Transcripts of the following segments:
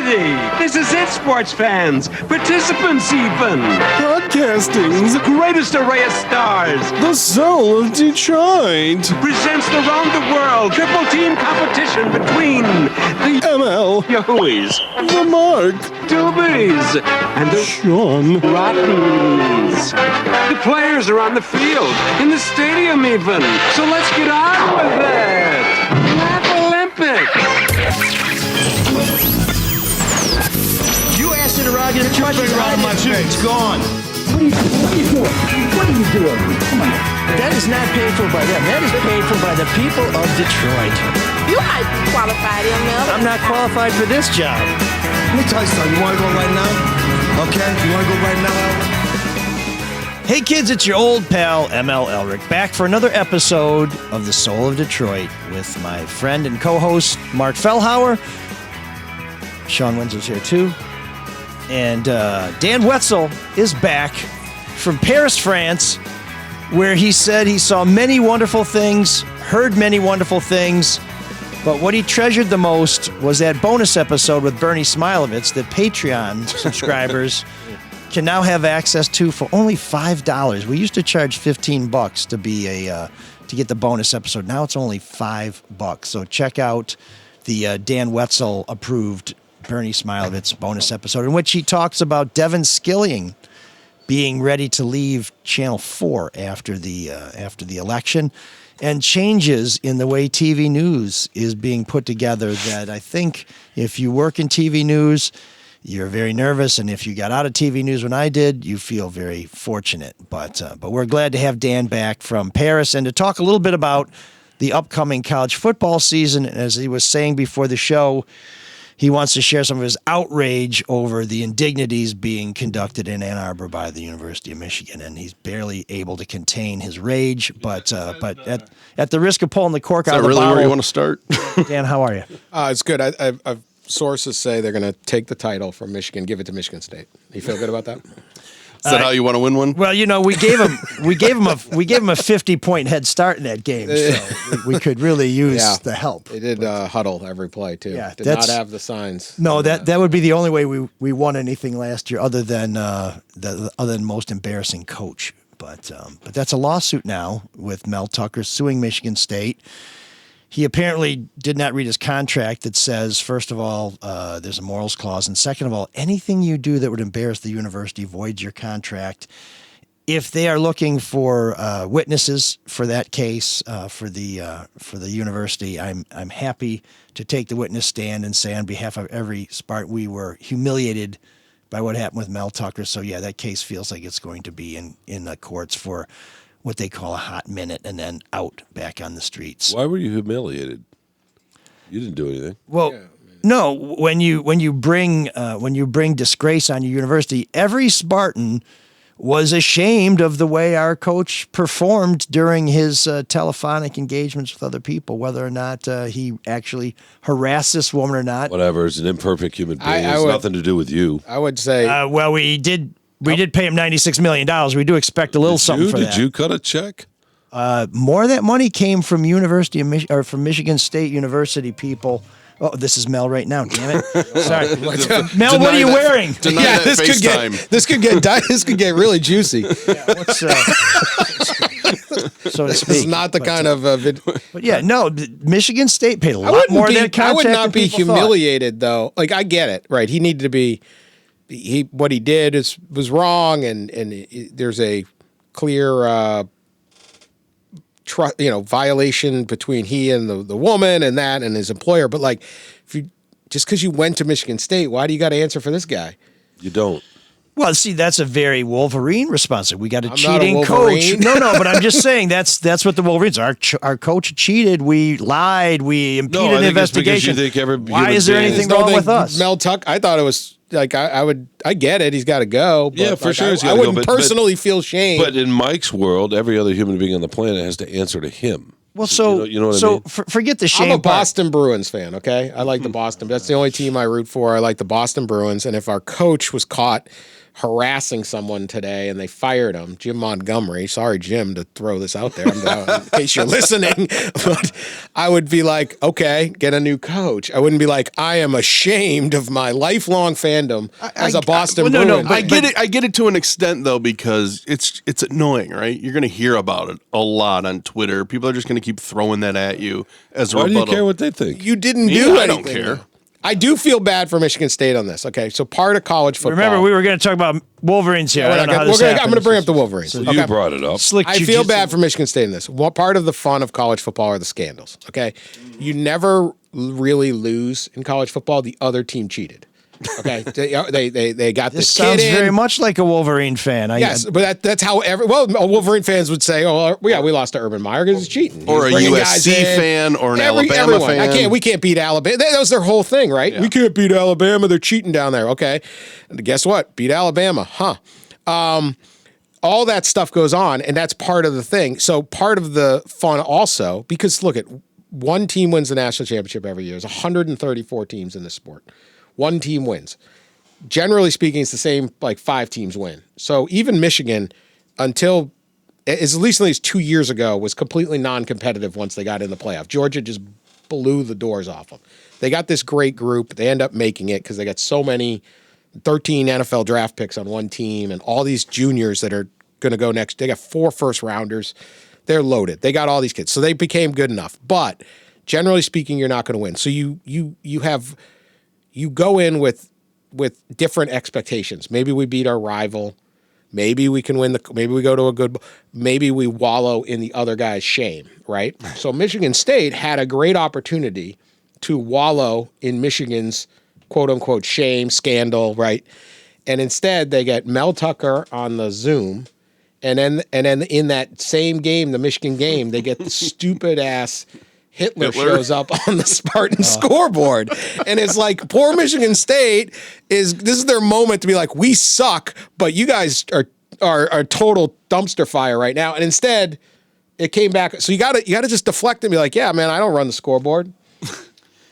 ready. This is it, sports fans. Participants even. Broadcasting's Greatest array of stars. the soul of Detroit. Presents the round the world triple team competition between the ML, Yahooies, the Mark, Doobies, and the Sean. Rottens. The players are on the field, in the stadium even. So let's get on with it. Laff-A-Lympics. You asked interrogative questions out of my face. It's gone. What are you doing? What are you doing? Come on. That is not paid for by them. That is paid for by the people of Detroit. You might be qualified, ML. I'm not qualified for this job. Let me tell you something. You want to go right now? Okay? You want to go right now? Hey kids, it's your old pal ML Elric, back for another episode of The Soul of Detroit with my friend and co-host Mark Fellhauer. Sean Windsor's here too. And Dan Wetzel is back from Paris, France, where he said he saw many wonderful things, heard many wonderful things, but what he treasured the most was that bonus episode with Bernie Smilovitz that Patreon subscribers can now have access to for only $5. We used to charge $15 to be to get the bonus episode. Now it's only $5. So check out the Dan Wetzel approved Bernie Smilovitz bonus episode in which he talks about Devin Skilling being ready to leave Channel 4 after the election, and changes in the way TV news is being put together that I think if you work in TV news, you're very nervous, and if you got out of TV news when I did, you feel very fortunate. But we're glad to have Dan back from Paris and to talk a little bit about the upcoming college football season. As he was saying before the show, he wants to share some of his outrage over the indignities being conducted in Ann Arbor by the University of Michigan, and he's barely able to contain his rage. But at the risk of pulling the cork out of the bottle, Really where you want to start? Dan, how are you? It's good. I've sources say they're going to take the title from Michigan, give it to Michigan State. You feel good about that? Is that how you want to win one? Well, you know, we gave him a 50-point head start in that game, so we could really use the help. They did huddle every play too. Yeah, did not have the signs. No, that would be the only way we won anything last year, other than most embarrassing coach. But that's a lawsuit now with Mel Tucker suing Michigan State. He apparently did not read his contract that says, first of all, there's a morals clause, and second of all, anything you do that would embarrass the university voids your contract. If they are looking for witnesses for that case for the university, I'm happy to take the witness stand and say on behalf of every Spartan, we were humiliated by what happened with Mel Tucker. So yeah, that case feels like it's going to be in the courts for what they call a hot minute, and then out back on the streets. Why were you humiliated? You didn't do anything. Well, no. When you bring disgrace on your university, every Spartan was ashamed of the way our coach performed during his telephonic engagements with other people, whether or not he actually harassed this woman or not. Whatever. It's an imperfect human being. It has nothing to do with you. I would say. Well, we did pay him $96 million. We do expect a little something for that. Did you cut a check? More of that money came from from Michigan State University people. Oh, this is Mel right now. Damn it! Sorry, Mel. What are you wearing? This could get really juicy. Yeah, what's, so to speak. It's not the kind of. But yeah, no. Michigan State paid a lot more than contract. I would not than be people humiliated though. Like I get it, right? He needed to be. What he did was wrong, and there's a clear violation between he and the woman and his employer. But like, just because you went to Michigan State, why do you got to answer for this guy? You don't. Well, see, that's a very Wolverine response. We got a cheating coach. No, but I'm just saying that's what the Wolverines are. Our coach cheated. We lied. We impeded an investigation. Why is there anything wrong with us? Mel Tucker, I thought it was like I get it. He's got to go. But yeah, for sure. I wouldn't personally feel shame. But in Mike's world, every other human being on the planet has to answer to him. Well, so you know what I mean? Forget the shame. I'm a Boston Bruins fan. Okay, I like the Boston. That's the only team I root for. I like the Boston Bruins. And if our coach was caught harassing someone today and they fired him, Jim Montgomery. Sorry, Jim, to throw this out there in case you're listening. But I would be like, okay, get a new coach. I wouldn't be like, I am ashamed of my lifelong fandom as a Boston Bruin. No, I get it. I get it to an extent though, because it's annoying, right? You're going to hear about it a lot on Twitter. People are just going to keep throwing that at you as a Why do you rebuttal. care what they think? You didn't do anything. I don't care. I do feel bad for Michigan State on this. Okay, so part of college football. Remember, we were going to talk about Wolverines here. I'm going to bring up the Wolverines. You brought it up. I feel bad for Michigan State in this. What part of the fun of college football are the scandals? Okay, you never really lose in college football. The other team cheated. Okay, they got this kid sounds in. very much like a Wolverine fan. Yes, but that's how Wolverine fans would say, "Oh, yeah, we lost to Urban Meyer because he's cheating." Or a USC fan or an Alabama fan. We can't beat Alabama. That was their whole thing, right? Yeah. We can't beat Alabama. They're cheating down there. Okay, and guess what? Beat Alabama, huh? All that stuff goes on, and that's part of the thing. So part of the fun also, because look at one team wins the national championship every year. There's 134 teams in this sport. One team wins. Generally speaking, it's the same, like 5 teams win. So even Michigan, until as recently as 2 years ago, was completely non-competitive once they got in the playoff. Georgia just blew the doors off them. They got this great group. They end up making it because they got so many 13 NFL draft picks on one team and all these juniors that are going to go next. They got 4 first-rounders. They're loaded. They got all these kids. So they became good enough. But generally speaking, you're not going to win. So you go in with different expectations. Maybe we beat our rival. Maybe we can win maybe we go to a good, maybe we wallow in the other guy's shame, right? So Michigan State had a great opportunity to wallow in Michigan's quote unquote shame, scandal, right? And instead they get Mel Tucker on the Zoom. And then in that same game, the Michigan game, they get the stupid ass Hitler shows up on the Spartan scoreboard. And it's like, poor Michigan State this is their moment to be like, we suck, but you guys are total dumpster fire right now. And instead, it came back. So you gotta just deflect and be like, yeah, man, I don't run the scoreboard.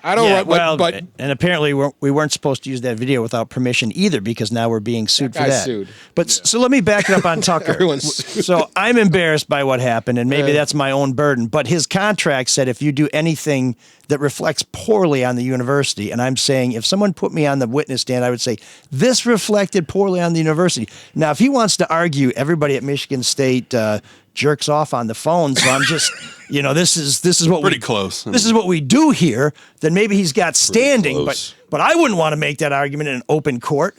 I don't run, but and apparently we weren't supposed to use that video without permission either, because now we're being sued for that. Sued. But so let me back it up on Tucker. Everyone's sued. So I'm embarrassed by what happened, and maybe that's my own burden. But his contract said if you do anything that reflects poorly on the university, and I'm saying if someone put me on the witness stand, I would say this reflected poorly on the university. Now, if he wants to argue everybody at Michigan State jerks off on the phone, so I'm just, this is what Pretty close. This is what we do here. Then maybe he's got standing, but I wouldn't want to make that argument in an open court.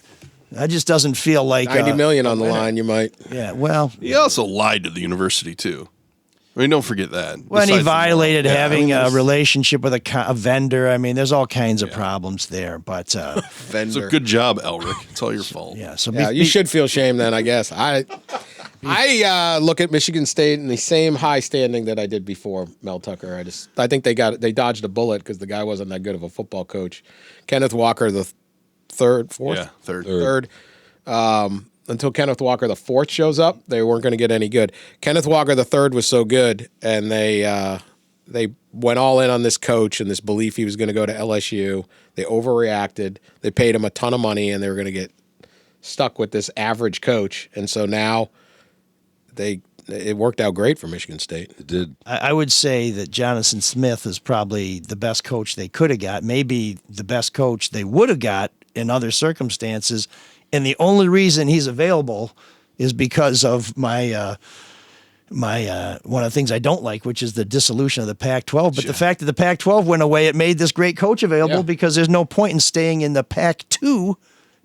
That just doesn't feel like $90 million on the line. You might. Yeah, well, He also lied to the university too. I mean, don't forget that. When he Besides violated having a relationship with a vendor. I mean, there's all kinds of problems there. But It's a good job, Elric. It's all your fault. yeah, so You should feel shame then, I guess. I look at Michigan State in the same high standing that I did before Mel Tucker. I think they dodged a bullet because the guy wasn't that good of a football coach. Kenneth Walker, the third. Until Kenneth Walker the fourth shows up, they weren't going to get any good. Kenneth Walker the third was so good, and they went all in on this coach and this belief he was going to go to LSU. They overreacted. They paid him a ton of money, and they were going to get stuck with this average coach. And so now it worked out great for Michigan State. It did. I would say that Jonathan Smith is probably the best coach they could have got, maybe the best coach they would have got in other circumstances. And the only reason he's available is because of my one of the things I don't like, which is the dissolution of the Pac-12. But the fact that the Pac-12 went away, it made this great coach available because there's no point in staying in the Pac-2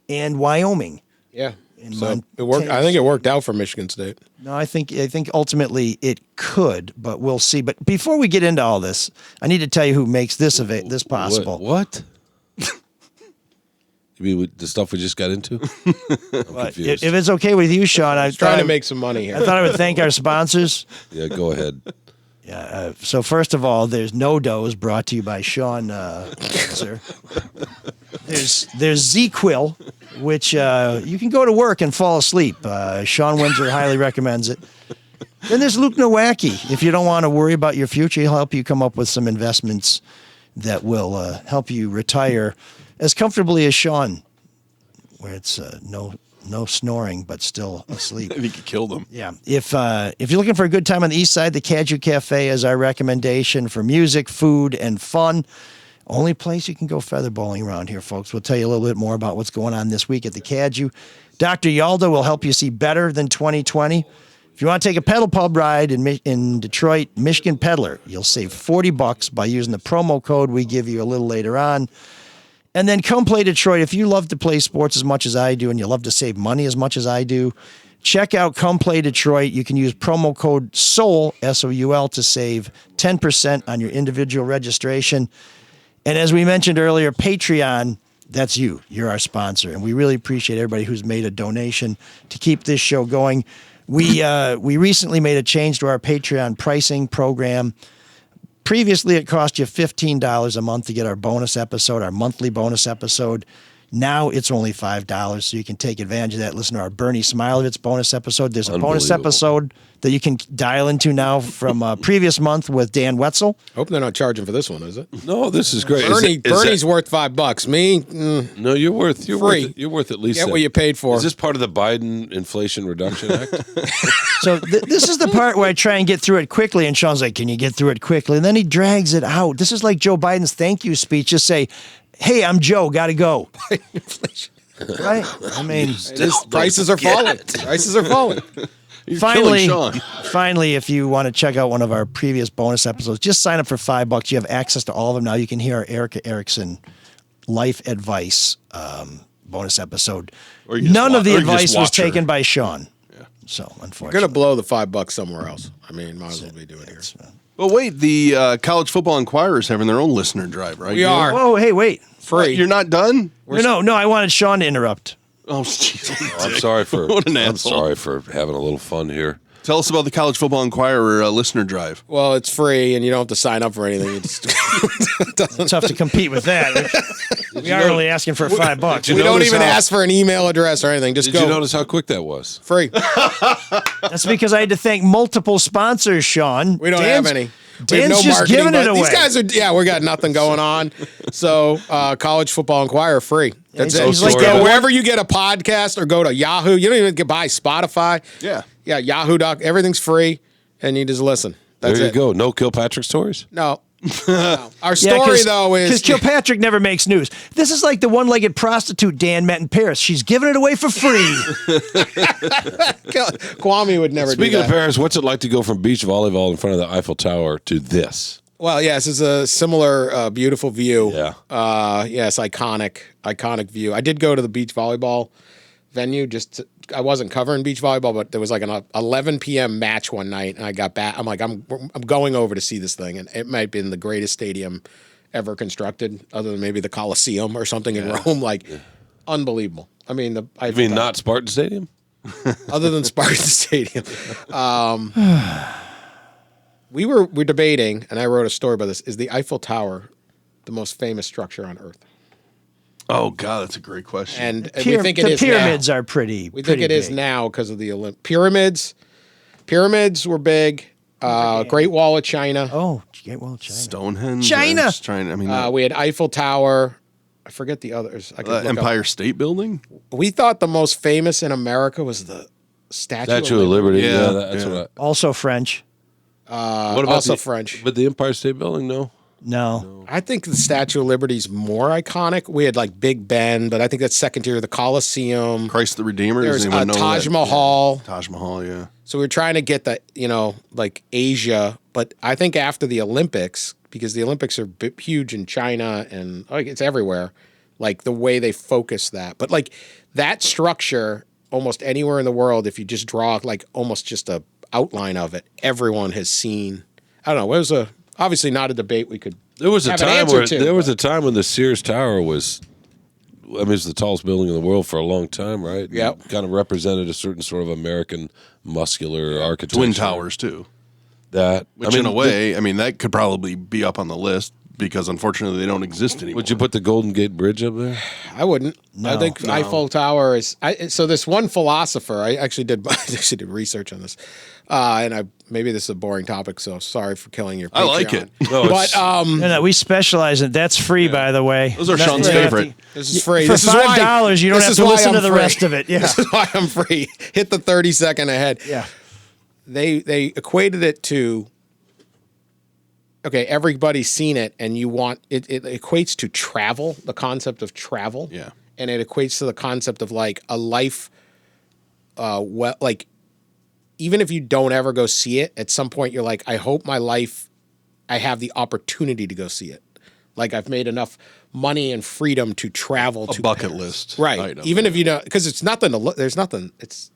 and Wyoming. Yeah. So it worked. I think it worked out for Michigan State. No, I think ultimately it could, but we'll see. But before we get into all this, I need to tell you who makes this possible. What? You mean with the stuff we just got into? I'm confused. If it's okay with you, Sean, I'm trying to make some money here. I thought I would thank our sponsors. Yeah, go ahead. Yeah. So first of all, there's No Dose, brought to you by Sean. Sir. There's Z-Quil, which you can go to work and fall asleep. Sean Windsor highly recommends it. Then there's Luke Nowacki. If you don't want to worry about your future, he'll help you come up with some investments that will help you retire as comfortably as Sean, where it's no no snoring, but still asleep. I think you killed them. Yeah. If you're looking for a good time on the east side, the Caju Cafe is our recommendation for music, food, and fun. Only place you can go feather bowling around here, folks. We'll tell you a little bit more about what's going on this week at the Caju. Dr. Yalda will help you see better than 2020. If you want to take a pedal pub ride in Detroit, Michigan Peddler, you'll save $40 by using the promo code we give you a little later on. And then come play Detroit. If you love to play sports as much as I do and you love to save money as much as I do, check out Come Play Detroit. You can use promo code SOUL, S-O-U-L, to save 10% on your individual registration. And as we mentioned earlier, Patreon, that's you. You're our sponsor. And we really appreciate everybody who's made a donation to keep this show going. We recently made a change to our Patreon pricing program. Previously, it cost you $15 a month to get our bonus episode, our monthly bonus episode. Now it's only $5, so you can take advantage of that. Listen to our Bernie Smilovitz bonus episode. There's a bonus episode that you can dial into now from a previous month with Dan Wetzel. Hope they're not charging for this one, is it? No, this is great. Bernie's worth $5. Me, no, you're worth free. You're worth at least Get what you paid for. Is this part of the Biden Inflation Reduction Act? So this is the part where I try and get through it quickly, and Sean's like, "Can you get through it quickly?" And then he drags it out. This is like Joe Biden's thank you speech. Just say, "Hey, I'm Joe. Got to go." Right? I mean, prices are falling. Prices are falling. You're killing Sean. Finally, if you want to check out one of our previous bonus episodes, just sign up for $5. You have access to all of them now. You can hear our Erica Erickson life advice bonus episode. None of the advice was taken by Sean. Yeah. So, unfortunately. You're going to blow the $5 somewhere else. I mean, might as well be doing it here. Well, wait, the College Football Inquirer is having their own listener drive, right? We are. Oh, hey, wait. Free. You're not done? No, I wanted Sean to interrupt. Oh, jeez. I'm sorry for What an I'm asshole. sorry for having a little fun here. Tell us about the College Football Inquirer listener drive. Well, it's free, and you don't have to sign up for anything. It's Tough to compete with that. We are only asking for $5. We don't even ask for an email address or anything. Just Did go. you notice how quick that was? Free. That's because I had to thank multiple sponsors, Sean. We don't have any. We have Dan's no just marketing, giving it but away. These guys are, we got nothing going on. So, College Football Inquirer, free. That's it. he's Just like go that wherever you get a podcast or go to Yahoo. You don't even get buy Spotify. Yeah. Yeah, Yahoo. Everything's free, and you just listen. That's There you it. go. No Kilpatrick stories? No. No. Our story, though, is... Because Kilpatrick never makes news. This is like the one-legged prostitute Dan met in Paris. She's giving it away for free. Kwame would never do Speaking that. of Paris, what's it like to go from beach volleyball in front of the Eiffel Tower to this? Well, yes, it's a similar beautiful view. Yeah. Yes, iconic view. I did go to the beach volleyball venue. I wasn't covering beach volleyball, but there was like an 11 p.m. match one night, and I got back. I'm like, I'm going over to see this thing, and it might have been the greatest stadium ever constructed, other than maybe the Coliseum or something in Rome. Unbelievable. I mean, not Spartan Stadium? Other than Spartan Stadium. We're debating, and I wrote a story about this. Is the Eiffel Tower the most famous structure on Earth? Oh, God, that's a great question. And we think it is the pyramids now. are pretty. We think it is now because of the pyramids. Pyramids were big. Great Wall of China. Oh, Great Wall of China. Stonehenge. China. I'm just trying. We had Eiffel Tower. I forget the others. I could look Empire up. State Building. We thought the most famous in America was the Statue of Liberty. Yeah, That's yeah. what Also French. what about also the, French. But the Empire State Building, no? No. I think the Statue of Liberty is more iconic. We had like Big Ben, but I think that's second tier. The Coliseum. Christ the Redeemer. Does There's anyone know Taj that? Mahal. Taj Mahal, yeah. So we're trying to get the, like Asia, but I think after the Olympics, because the Olympics are huge in China and it's everywhere, like the way they focus that. But like that structure, almost anywhere in the world, if you just draw like almost just a outline of it, everyone has seen. I don't know. It was obviously not a debate we could. There was a have an time answer where to, there was but- a time when the Sears Tower was, I mean, it's the tallest building in the world for a long time, right? Yep. It kind of represented a certain sort of American muscular architecture. Twin Towers, too. That, Which, in a way, that could probably be up on the list. because unfortunately they don't exist anymore. Would you put the Golden Gate Bridge up there? I wouldn't. No. I think Eiffel Tower is. So this one philosopher, I actually did research on this, and maybe this is a boring topic, so sorry for killing your Patreon. I like it. No, But No, we specialize in that's free, by the way. Those are Sean's You don't have favorite. this is free. For This is why- $5, you don't this have is to why listen I'm to the free. rest of it. Yeah. This is why I'm free. Hit the 30-second ahead. Yeah. They equated it to. Okay, everybody's seen it, and you want it. It equates to travel, the concept of travel. Yeah. And it equates to the concept of like a life. Like, even if you don't ever go see it, at some point you're like, I hope my life, I have the opportunity to go see it. Like I've made enough money and freedom to travel to bucket Paris. list right? item. Even if you don't, because it's nothing to look. There's nothing. It's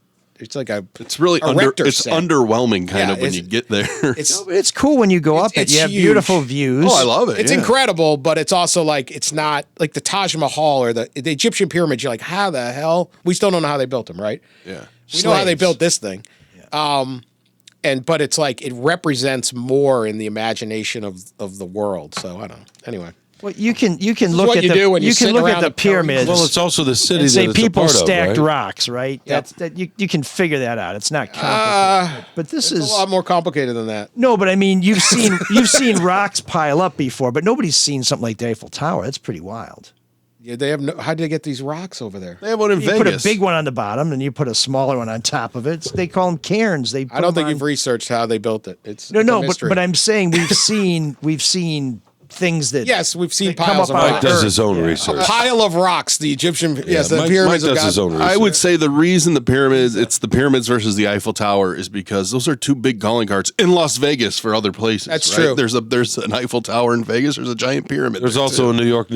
like It's really a rector it's set. underwhelming kind Yeah, of when it's- you get there. It's It's cool when you go up it. it's You have huge. beautiful views. Oh, I love it. It's yeah. incredible, but it's also like it's not like the Taj Mahal or the Egyptian pyramids. You're like, how the hell? We still don't know how they built them, right? Yeah. We know how they Slaves. built this thing. But it's like it represents more in the imagination of the world. So I don't know. Anyway, Well, you can is look what at you the do when you you're can sitting look at around the the pyramids. pyramids. Well, it's also the city and that say it's people a part stacked of, right? rocks, right? Yep. That's you can figure that out. It's not complicated. But this it's is a lot more complicated than that. no. But I mean, you've seen rocks pile up before, but nobody's seen something like the Eiffel Tower. That's pretty wild. Yeah, they have no. How did they get these rocks over there? They have one in You Vegas. put a big one on the bottom, and you put a smaller one on top of it. They call them cairns. They I don't think you've researched how they built it. It's no, a but mystery. I'm saying we've seen things that yes, we've seen They come piles up of out of rocks. Mike does Earth. his own A research. pile of rocks. The Egyptian, yes, the Mike pyramids does have got. his own research. I would say the reason the pyramids, it's the pyramids versus the Eiffel Tower, is because those are two big calling cards in Las Vegas for other places. That's right? true. There's an Eiffel Tower in Vegas. There's a giant pyramid. There's there, also too. in New York.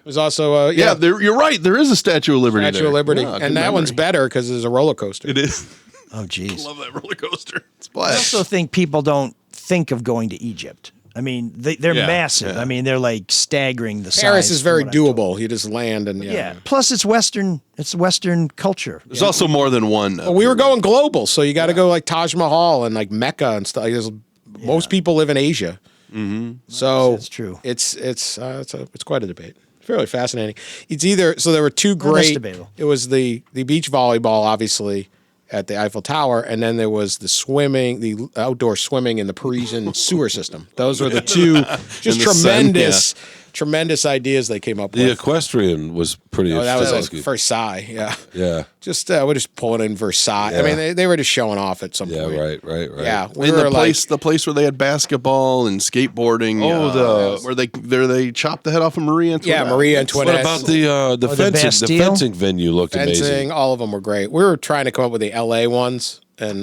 There's also yeah. You're right. There is a Statue of Liberty. Statue there. of Liberty, Yeah, good and that one's memory. better because there's a roller coaster. It is. oh geez. Love that roller coaster. It's I blast. also think people don't think of going to Egypt. I mean, they're Yeah, massive. yeah. I mean, they're like staggering the size. Paris is from very what I'm told. doable. You just land and Yeah. Plus, it's Western. It's Western culture. There's also more than one. Well, we were going global, so you got to go like Taj Mahal and like Mecca and stuff. Most people live in Asia, so That's true. It's quite a debate. It's fairly fascinating. It's either so there were two Well, that's great. debatable. It was the beach volleyball, obviously, at the Eiffel Tower, and then there was the swimming, the outdoor swimming in the Parisian sewer system. Those were the two just In the tremendous, tremendous ideas they came up The with. Equestrian was pretty. Oh, that was at fantastic. Versailles, yeah. Yeah. Just we're just pulling in Versailles. I Yeah. mean, they were just showing off at some Yeah. point. Right. Yeah, we in were the place where they had basketball and skateboarding. Where they chopped the head off of Marie Antoinette. Marie What Antoinette. about the fencing? The Bastille? fencing venue looked fencing. amazing. All of them were great. We were trying to come up with the LA ones and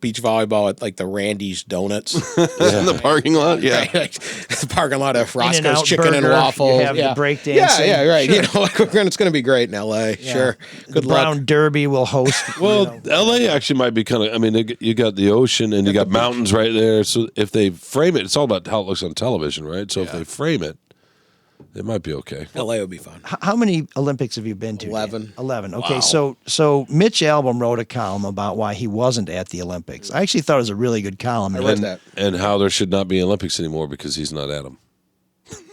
beach volleyball at like the Randy's Donuts. in the parking lot. Yeah. Right? Like, the parking lot of Roscoe's In-N-Out Chicken and Burger, Waffles. you have the yeah. breakdancing. Yeah, right. Sure. It's going to be great in LA. Sure. The Good Brown luck. Derby will host. Well, LA actually might be kind of. I mean, you got the ocean and you got mountains right there. So if they frame it, it's all about how it looks on television, right? So if they frame it, it might be okay. LA would be fun. How many Olympics have you been to? 11. 11. Okay, so Mitch Albom wrote a column about why he wasn't at the Olympics. I actually thought it was a really good column. I read that. And how there should not be Olympics anymore because he's not at them.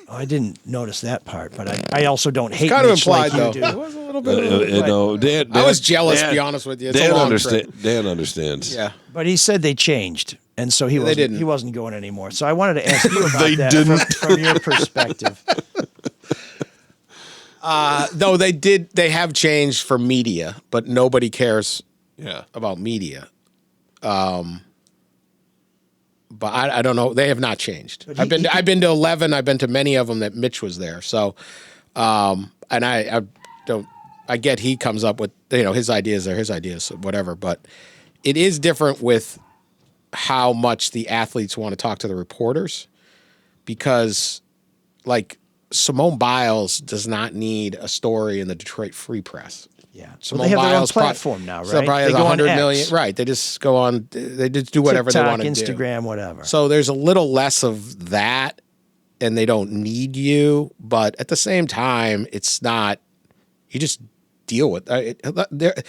I didn't notice that part, but I also don't hate Kind of Mitch implied, like though. you It do. was a little bit. No, Dan. I was jealous, to Dan- be honest with you. It's a Dan long understand. trip. Dan understands. Yeah. But he said they changed, and so he didn't. wasn't going anymore. So I wanted to ask you about They that didn't. From your perspective. Though they did, they have changed for media, but nobody cares Yeah. about media. But I don't know. They have not changed. I've been to 11. I've been to many of them that Mitch was there. So, and I don't. I get he comes up with his ideas are his ideas, so whatever. But it is different with how much the athletes want to talk to the reporters, because like Simone Biles does not need a story in the Detroit Free Press. Yeah. So Simone they have their own Biles platform now, right? So probably has They go on 100 X. million. Right. They just go on. They just do whatever they TikTok, want to do. Instagram, whatever. So there's a little less of that, and they don't need you. But at the same time, it's not. You just deal with it. The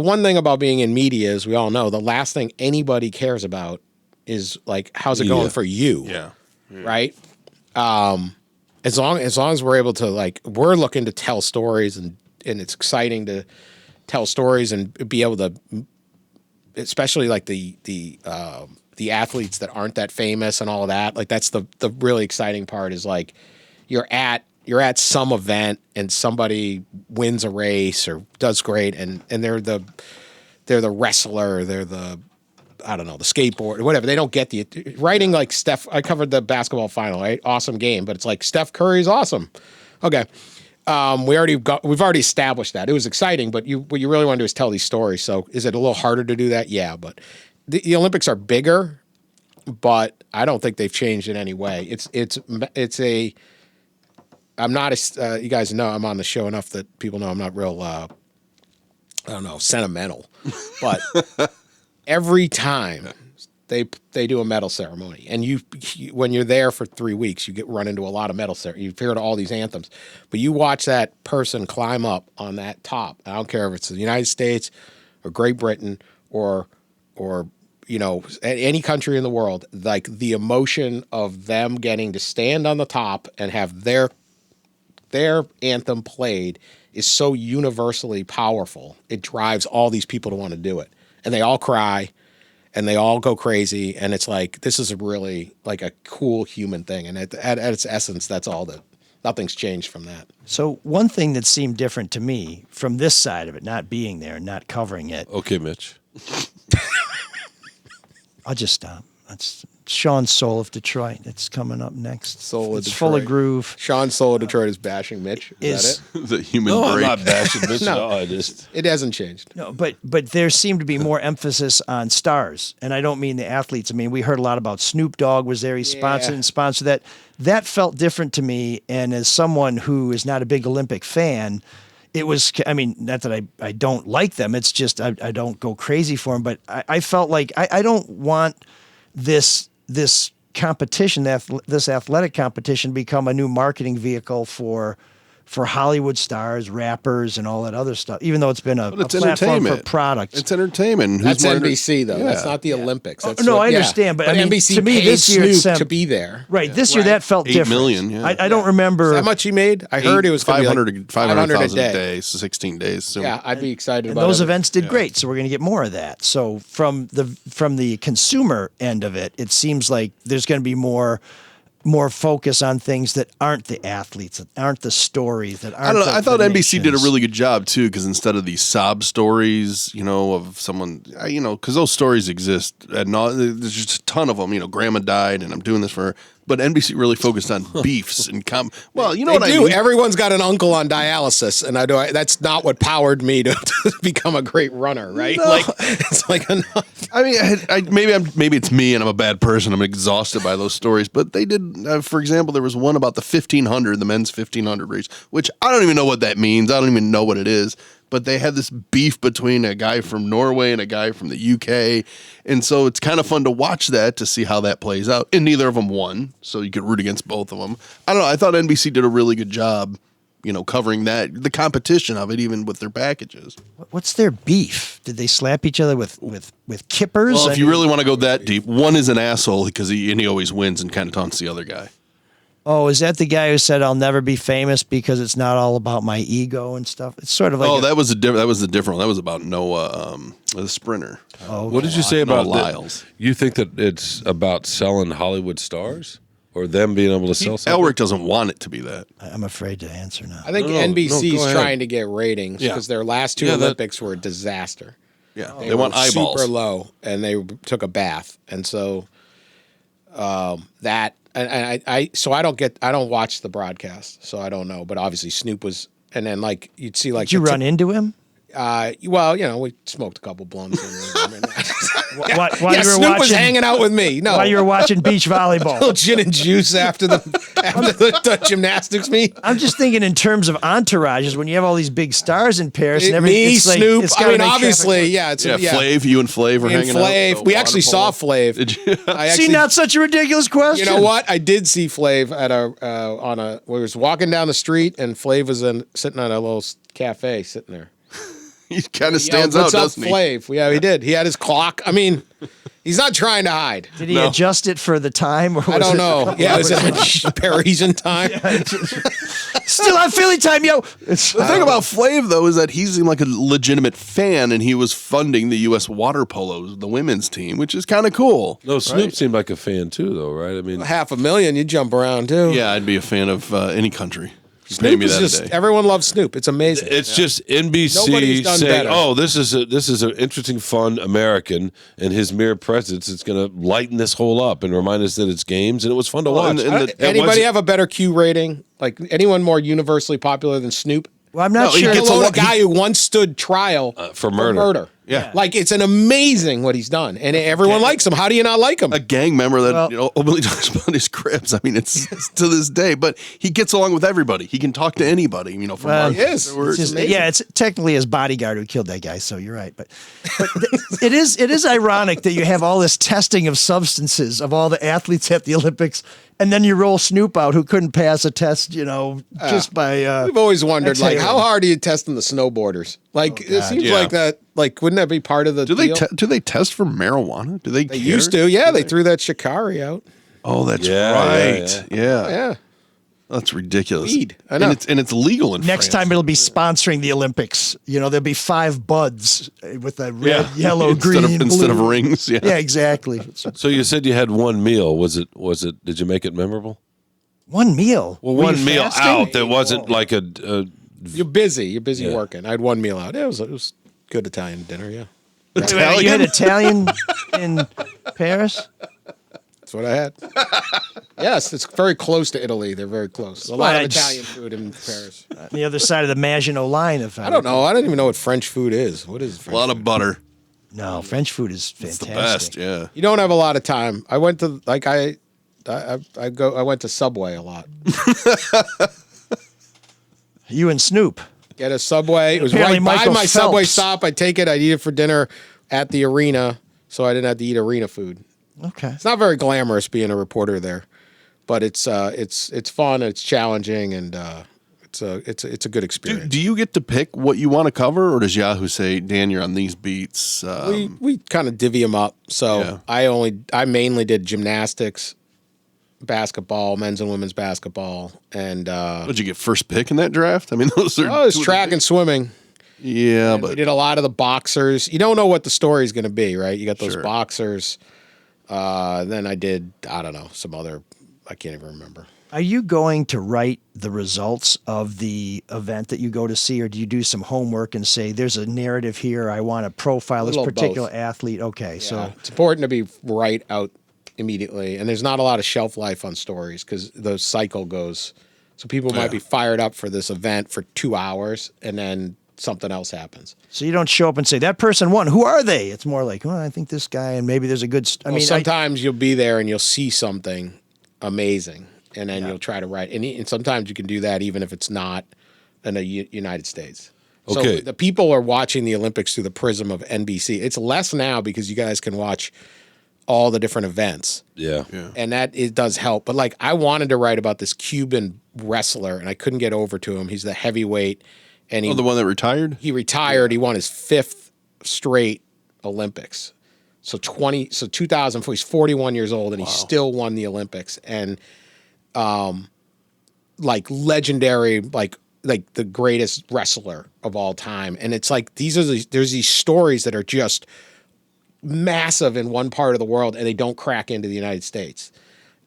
one thing about being in media is we all know the last thing anybody cares about is like how's it going for you? Yeah. Right. as long as we're able to, like, we're looking to tell stories, and it's exciting to tell stories and be able to, especially like the athletes that aren't that famous and all of that. Like, that's the really exciting part, is like you're at some event and somebody wins a race or does great, and they're the wrestler, they're the, I don't know, the skateboard, whatever. They don't get the writing, like Steph. I covered the basketball final, right? Awesome game, but it's like Steph Curry's awesome. Okay, we've already established that. It was exciting, but what you really want to do is tell these stories. So is it a little harder to do that? Yeah, but the Olympics are bigger, but I don't think they've changed in any way. I'm not you guys know I'm on the show enough that people know I'm not real. I don't know, sentimental, but. Every time they do a medal ceremony, and you when you're there for 3 weeks, you get run into a lot of medal ceremonies. You've heard all these anthems, but you watch that person climb up on that top. I don't care if it's the United States or Great Britain or any country in the world. Like, the emotion of them getting to stand on the top and have their anthem played is so universally powerful. It drives all these people to want to do it. And they all cry, and they all go crazy, and it's like, this is a really, like, a cool human thing. And at its essence, that's all nothing's changed from that. So one thing that seemed different to me from this side of it, not being there, not covering it. Okay, Mitch. I'll just stop. That's Sean's Soul of Detroit. It's coming up next. Soul of it's Detroit. Full of groove. Sean's Soul of Detroit is bashing Mitch. Is that it? The human No, I'm break. not bashing Mitch. No. No, It hasn't changed. No, but there seemed to be more emphasis on stars, and I don't mean the athletes. I mean, we heard a lot about Snoop Dogg was there. He sponsored that. That felt different to me, and as someone who is not a big Olympic fan, it was, I mean, not that I don't like them. It's just I don't go crazy for them, but I felt like I don't want this competition, this athletic competition, become a new marketing vehicle for Hollywood stars, rappers, and all that other stuff. Even though it's been a platform for products. It's entertainment. That's NBC though. Yeah. That's not the Olympics. That's I understand, but I mean, NBC to me, paid this year Snoop to be there. Right, this year that felt 8 different. million, yeah. I don't remember. Is that much he made? I heard it was 500,000 a a day. day, so 16 days. So. Yeah, I'd be excited and about those it. events did great, so we're going to get more of that. So from the consumer end of it, it seems like there's going to be more focus on things that aren't the athletes, that aren't the stories, that aren't. I don't know. I thought the NBC did a nations. really good job too, because instead of these sob stories, of someone, because those stories exist, and there's just a ton of them. Grandma died, and I'm doing this for her. But NBC really focused on beefs and well, you know what I mean. Everyone's got an uncle on dialysis, and that's not what powered me to become a great runner, right? No. Like, it's like enough. I mean, maybe it's me and I'm a bad person. I'm exhausted by those stories. But they did, for example, there was one about the 1500, the men's 1500 race, which I don't even know what that means. I don't even know what it is. But they had this beef between a guy from Norway and a guy from the UK. And so it's kind of fun to watch that, to see how that plays out. And neither of them won, so you could root against both of them. I don't know. I thought NBC did a really good job, covering that, the competition of it, even with their packages. What's their beef? Did they slap each other with kippers? Well, if you really want to go that deep, one is an asshole because he always wins and kind of taunts the other guy. Oh, is that the guy who said I'll never be famous because it's not all about my ego and stuff? It's sort of like that was the different one. That was about Noah, the sprinter. Oh, What did you say about Lyles? You think that it's about selling Hollywood stars, or them being able to sell something? Elric doesn't want it to be that. I'm afraid to answer now. I think No, NBC's go ahead. trying to get ratings because their last two Olympics were a disaster. Yeah, They they want were eyeballs. super low, and they took a bath, and so that. And I don't watch the broadcast, so I don't know. But obviously Snoop was, and then like you'd see like. Did you run into him? Well, we smoked a couple blunts. While you were Snoop was watching, hanging out with me. No, while you were watching beach little volleyball. gin and juice after the gymnastics meet. I'm just thinking in terms of entourages, when you have all these big stars in Paris and Me, everything. It's like, Snoop. it's I gotta mean, make obviously, traffic yeah. It's Flav, you and Flav were Me and hanging Flav. out. We actually saw Flav. Did you? work. See, not such a ridiculous question. You know what? I did see Flav at we was walking down the street, and Flav was sitting at a little cafe sitting there. He kind of stands out, What's up, doesn't he? Flav? Yeah, he did. He had his clock. I mean, He's not trying to hide. Did he adjust it for the time? Or was I don't it- know. Yeah, is it Parisian time? Still on Philly time, yo. The thing about Flav, though, is that he seemed like a legitimate fan, and he was funding the U.S. water polo, the women's team, which is kind of cool. No, Snoop seemed like a fan too, though, right? I mean, $500,000, you jump around too. Yeah, I'd be a fan of any country. You pay Snoop me is that just a day. everyone loves Snoop. It's amazing. it's just NBC Nobody's done saying, better. "Oh, this is an interesting, fun American, and his mere presence is going to lighten this whole up and remind us that it's games." And it was fun to watch. Anybody have a better Q rating? Like anyone more universally popular than Snoop? Well, I'm not No, he sure. gets Alone, a guy who once stood trial for murder. Yeah. Like it's an amazing what he's done, and everyone likes him. How do you not like him? A gang member that openly talks about his cribs. I mean, it's to this day, but he gets along with everybody. He can talk to anybody. From Well, Mark he is. afterwards. It's just- it's technically his bodyguard who killed that guy. So you're right, but it is ironic that you have all this testing of substances of all the athletes at the Olympics, and then you roll Snoop out who couldn't pass a test. Just by. We've always wondered, like, exhaling. how hard are you testing the snowboarders? Like, it seems Yeah. like that. Like, wouldn't that be part of the Do they deal? do they test for marijuana? Do they? They used to. Yeah, they threw that Shikari out. Oh, that's Yeah, right. Yeah, Yeah. That's ridiculous. Weed. I know. And it's legal in Next France. time it'll be sponsoring the Olympics. There'll be 5 buds with a red, yellow, instead green, instead of blue. rings. Yeah. Yeah, exactly. So, So you said you had one meal. Was it? Did you make it memorable? one meal. Well, Were one you meal fasting? out that wasn't like a. You're busy. You're busy Yeah. working. I had one meal out. It was good Italian dinner. Yeah, Wait, you had Italian in Paris? that's what I had. Yes, it's very close to Italy. They're very close. There's a lot Well, of I just- Italian food in Paris. On the other side of the Maginot Line. I don't know. I don't even know what French food is. What is A French lot food? of butter. No, French food is It's fantastic. the best. Yeah. You don't have a lot of time. I went to I went to Subway a lot. You and Snoop. Get a Subway. It was Apparently right by Michael my Subway Phelps. stop. I'd take it. I'd eat it for dinner at the arena, so I didn't have to eat arena food. Okay. It's not very glamorous being a reporter there, but it's fun. It's challenging, and it's a good experience. Do you get to pick what you want to cover, or does Yahoo say, Dan, you're on these beats? We kind of divvy them up. So Yeah. I mainly did gymnastics, basketball, men's and women's basketball, and Would you get first pick in that draft? I mean, those are. it's track and swimming. Yeah, We but did a lot of the boxers. You don't know what the story is going to be, right? You got those Sure. boxers. Then I did, I don't know, some other, I can't even remember. Are you going to write the results of the event that you go to see, or do you do some homework and say, there's a narrative here, I want to profile this little of particular both. athlete? Okay, Yeah, so it's important to be right out immediately. And there's not a lot of shelf life on stories because the cycle goes. So people might be fired up for this event for 2 hours and then something else happens. so you don't show up and say, that person won. Who are they? It's more like, I think this guy, and maybe there's a good. Well, sometimes you'll be there and you'll see something amazing, and then you'll try to write. And sometimes you can do that even if it's not in the United States. Okay. So the people are watching the Olympics through the prism of NBC. It's less now because you guys can watch all the different events. Yeah. And that it does help. But like I wanted to write about this Cuban wrestler and I couldn't get over to him. He's the heavyweight and the one that retired. he retired. He won his 5th straight Olympics. So 2004, he's 41 years old and he still won the Olympics. And like legendary, like the greatest wrestler of all time. And it's like there's these stories that are just massive in one part of the world and they don't crack into the United States.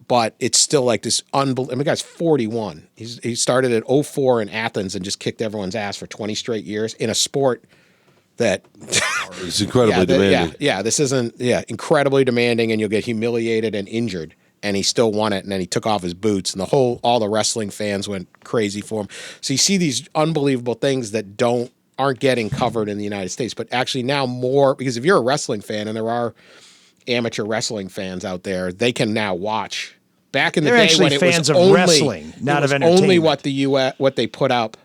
But it's still like this unbelievable. I mean, the guy's 41. He started at 04 in Athens and just kicked everyone's ass for 20 straight years in a sport that It's incredibly demanding. this isn't incredibly demanding, and you'll get humiliated and injured. And he still won it, and then he took off his boots, and all the wrestling fans went crazy for him. So you see these unbelievable things that aren't getting covered in the United States, but actually now more, because if you're a wrestling fan, and there are amateur wrestling fans out there, they can now watch. Back in the They're day actually when it fans was of only, wrestling, not it was of only entertainment. what they put up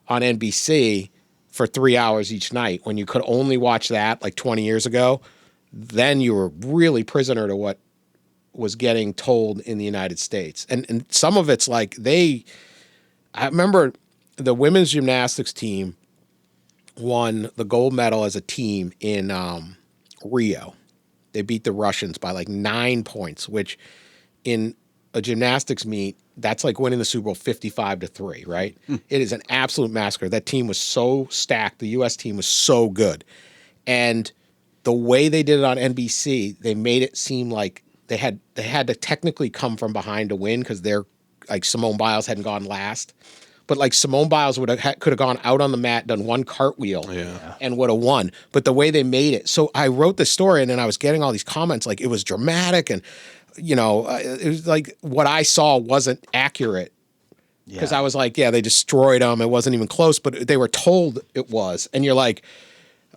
on NBC for 3 hours each night. When you could only watch that like 20 years ago, then you were really prisoner to what was getting told in the United States. And some of it's like I remember the women's gymnastics team won the gold medal as a team in Rio. They beat the Russians by like 9 points, which in a gymnastics meet, that's like winning the Super Bowl 55-3, right? It is an absolute massacre. That team was so stacked. The U.S. team was so good. And the way they did it on NBC, they made it seem like they had to technically come from behind to win because they're like Simone Biles hadn't gone last. But like Simone Biles could have gone out on the mat, done one cartwheel, and would have won. But the way they made it, so I wrote the story, and then I was getting all these comments like it was dramatic, and it was like what I saw wasn't accurate because I was like, they destroyed them. It wasn't even close, but they were told it was, and you're like,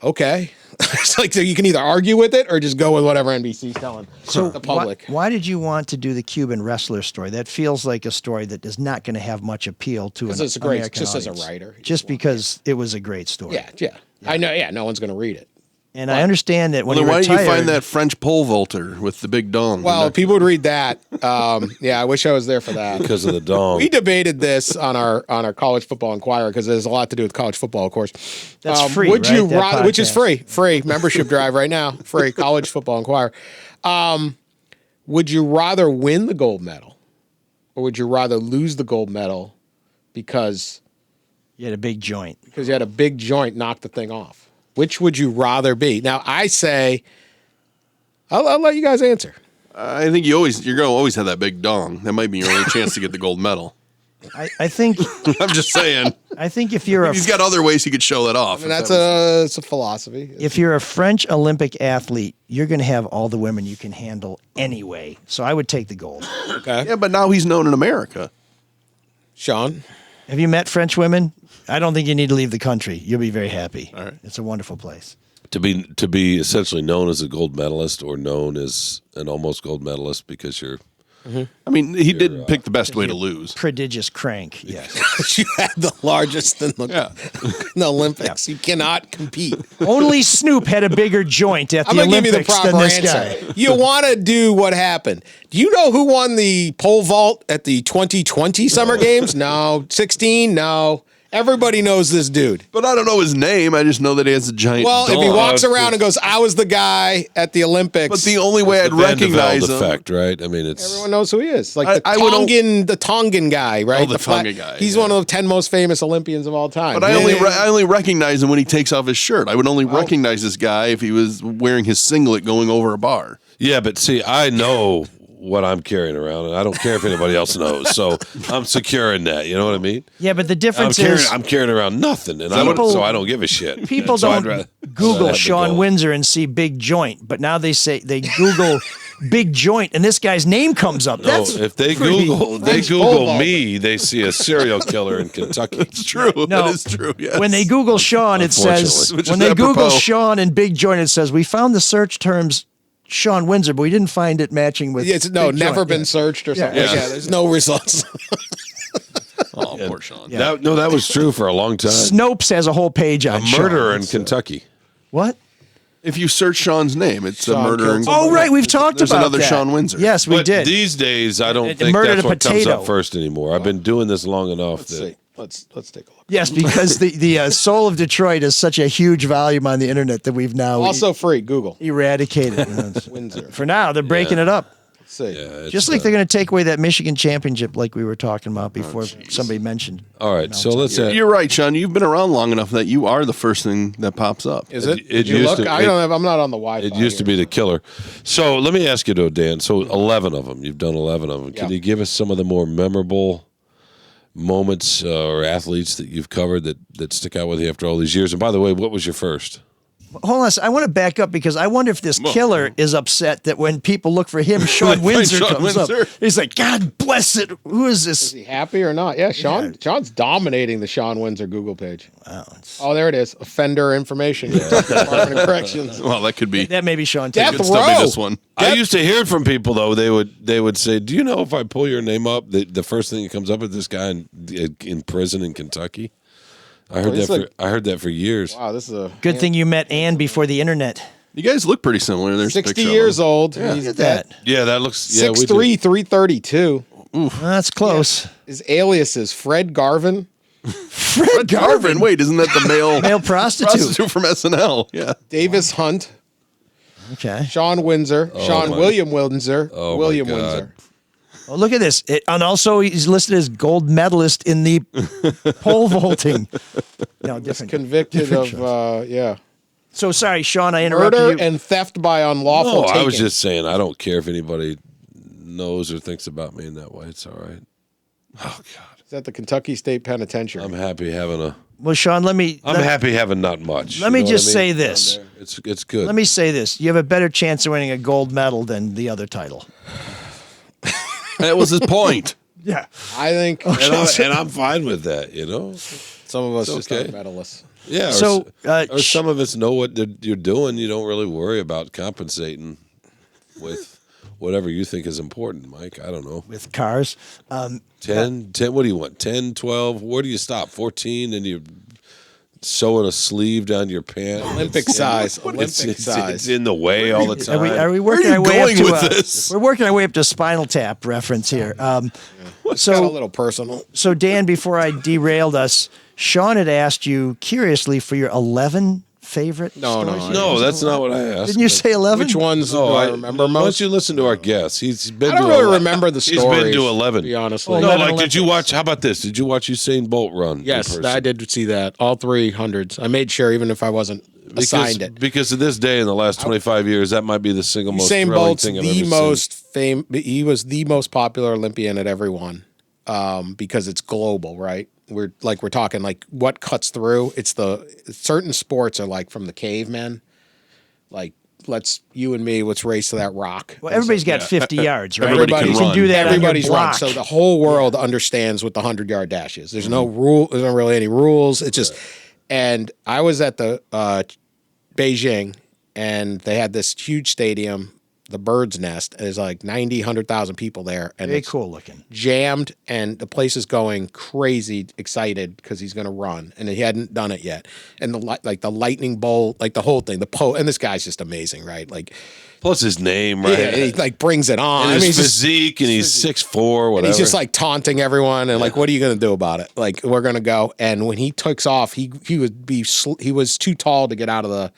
okay. It's like, so you can either argue with it or just go with whatever NBC's telling the public. Why did you want to do the Cuban wrestler story? That feels like a story that is not going to have much appeal to an it's great, American just audience. as a writer. Just because it was a great story. Yeah. I know, no one's going to read it. And I understand that when Well, then you why retired, don't you find that French pole vaulter with the big dong? Well, people would read that. I wish I was there for that. Because of the dong. We debated this on our College Football Inquirer because there's a lot to do with college football, of course. That's free, Would right? you That rather, which is podcast. free membership drive right now, free College Football Inquirer. Would you rather win the gold medal, or would you rather lose the gold medal because you had a big joint. you had a big joint knock the thing off? Which would you rather be? Now I say, I'll let you guys answer. I think you're going to always have that big dong. That might be your only chance to get the gold medal. I think I'm just saying. I think if you're He's got other ways he could show that off. It's a philosophy. if you're a French Olympic athlete, you're going to have all the women you can handle anyway. So I would take the gold. Okay, Yeah, but now he's known in America. Sean. Have you met French women? I don't think you need to leave the country. You'll be very happy. All right. It's a wonderful place. To be essentially known as a gold medalist or known as an almost gold medalist because you're I mean, he did pick the best way to lose. Prodigious crank. Yes. You had the largest in the Olympics. You cannot compete. Only Snoop had a bigger joint at I'm the going to give you the Olympics than proper this answer. guy. You want to do what happened. Do you know who won the pole vault at the 2020 Summer Games? No. 16? No. Everybody knows this dude. But I don't know his name. I just know that he has a giant Well, if dong. he walks around and goes, I was the guy at the Olympics. But the only way I'd the Van de recognize Velde him. effect, right? I mean, it's everyone knows who he is. Like I would the Tongan guy, right? the Tongan guy, He's yeah. one of the 10 most famous Olympians of all time. But I only recognize him when he takes off his shirt. I would only recognize this guy if he was wearing his singlet going over a bar. yeah. But see, I know what I'm carrying around, and I don't care if anybody else knows. So I'm secure in that. You know what I mean? Yeah, but the difference I'm carrying around nothing, and I don't give a shit. people So I'd don't rather- Google have the Sean gold. Windsor and see big joint, but now they Google big joint, and this guy's name comes up. No, That's if they pretty- Google me, they see a serial killer in Kentucky. It's true. No. That is true. Yes. When they Google Sean, it says, Unfortunately. Which when is they Google apropos. Sean and big joint, it says, we found the search terms Sean Windsor, but we didn't find it matching with. It's big never joint. been Yeah. searched or something. Yeah. Yeah, there's no results. Oh, poor Sean. That was true for a long time. Snopes has a whole page A on Sean. murderer in Kentucky. What? If you search Sean's name, it's Sean a murder. killed in- someone. Oh, right. We've talked There's about another that. Sean Windsor. Yes, we But did. these days, I don't It think murdered that's a what comes potato. up first anymore. I've been doing this long enough Let's that see. Let's take a look. Yes, because the Soul of Detroit is such a huge volume on the internet that we've now Also free, Google. eradicated. Windsor. For now, they're breaking it up. Let's see. it's, Just like they're going to take away that Michigan championship, like we were talking about before. Somebody mentioned. all right. So let's. You're right, Sean. You've been around long enough that you are the first thing that pops up. Is it? It You used look? to- I'm not on the Wi-Fi. It used to be the killer. So let me ask you though, Dan. So 11 of them. You've done 11 of them. Can Yeah. you give us some of the more memorable moments or athletes that you've covered that stick out with you after all these years? And by the way, what was your first? Hold on, I want to back up because I wonder if this killer is upset that when people look for him, Sean Windsor Sean comes Windsor. up. He's like, God bless it. Who is Is this? he happy or not? Yeah, Sean's dominating the Sean Windsor Google page. Wow, Oh, there it is. Offender information. Department of Corrections. Well, that could be. that may be Sean. Death Too. Could still be row. this one. I used to hear it from people though. They would say, "Do you know if I pull your name up, the first thing that comes up is this guy in prison in Kentucky?" I heard I heard that for years. Wow, this is a Good thing you met Ann before the internet. You guys look pretty similar. There's a 60 picture of years him. old. Look He's at that. Yeah, that looks 6'3", 332. That's close. His alias is Fred Garvin. Fred Garvin. Wait, isn't that the male Male prostitute. prostitute from SNL? Yeah. Davis Hunt. Okay. Sean Windsor. Sean my- William Windsor. Oh, my William God. Windsor. Oh, look at this. And also, he's listed as gold medalist in the pole vaulting. No, different. Convicted different of, shows. So sorry, Sean, I interrupted murder you. and theft by unlawful No, taking. I was just saying, I don't care if anybody knows or thinks about me in that way. It's all right. Oh, God. Is that the Kentucky State Penitentiary? I'm happy having a. Well, Sean, I'm happy having not much. Let me just say this. It's good. Let me say this. You have a better chance of winning a gold medal than the other title. That was his point. Yeah. I think and I'm fine with that, you know? some of us It's just okay. aren't medalists. Yeah. So, or some of us know what you're doing. You don't really worry about compensating with whatever you think is important, Mike. I don't know. With cars. 10, what do you want? 10, 12? Where do you stop? 14 and you sewing a sleeve down your pants? Olympic size. Olympic It's size. in the way all the time. Are we working Where are our you way up going to with this? We're working our way up to Spinal Tap reference here. Got a So, little personal. so Dan, before I derailed us, Sean had asked you curiously for your 11 favorite No, stories. No, that's not what I asked. Didn't you say 11? Which ones do I remember Once most? you listen to our guests, he's been I don't to really 11. remember the He's stories. been to 11. To be honest Well, with No, you. 11 like, did you Olympics. watch? How about this? Did you watch Usain Bolt run? in Yes, person? I did see that. All 300s. I made sure, even if I wasn't assigned it. Because to this day, in the last 25 years, that might be the single most Usain thrilling Bolt's thing I've the ever most famous. He was the most popular Olympian at every one, because it's global, right? We're talking like what cuts through. It's the certain sports are like from the cavemen, like let's race to that rock. Well, everybody's got 50 yards, right? everybody you can can run. do that Everybody's on your run. block. So the whole world understands what the 100-yard dash is. There's no rule. There's not really any rules. It's just, and I was at the Beijing, and they had this huge stadium, the Bird's Nest. And there's like 90, 100,000 people there, and Very it's cool looking. jammed, and the place is going crazy excited because he's going to run, and he hadn't done it yet. And the lightning bolt, like the whole thing, and this guy's just amazing, right? Like, Plus his name, right? yeah, he like brings it on. And his he's just- physique, and he's 6'4", whatever. and he's just like taunting everyone, and like, what are you going to do about it? Like, we're going to go. And when he takes off, he was too tall to get out of the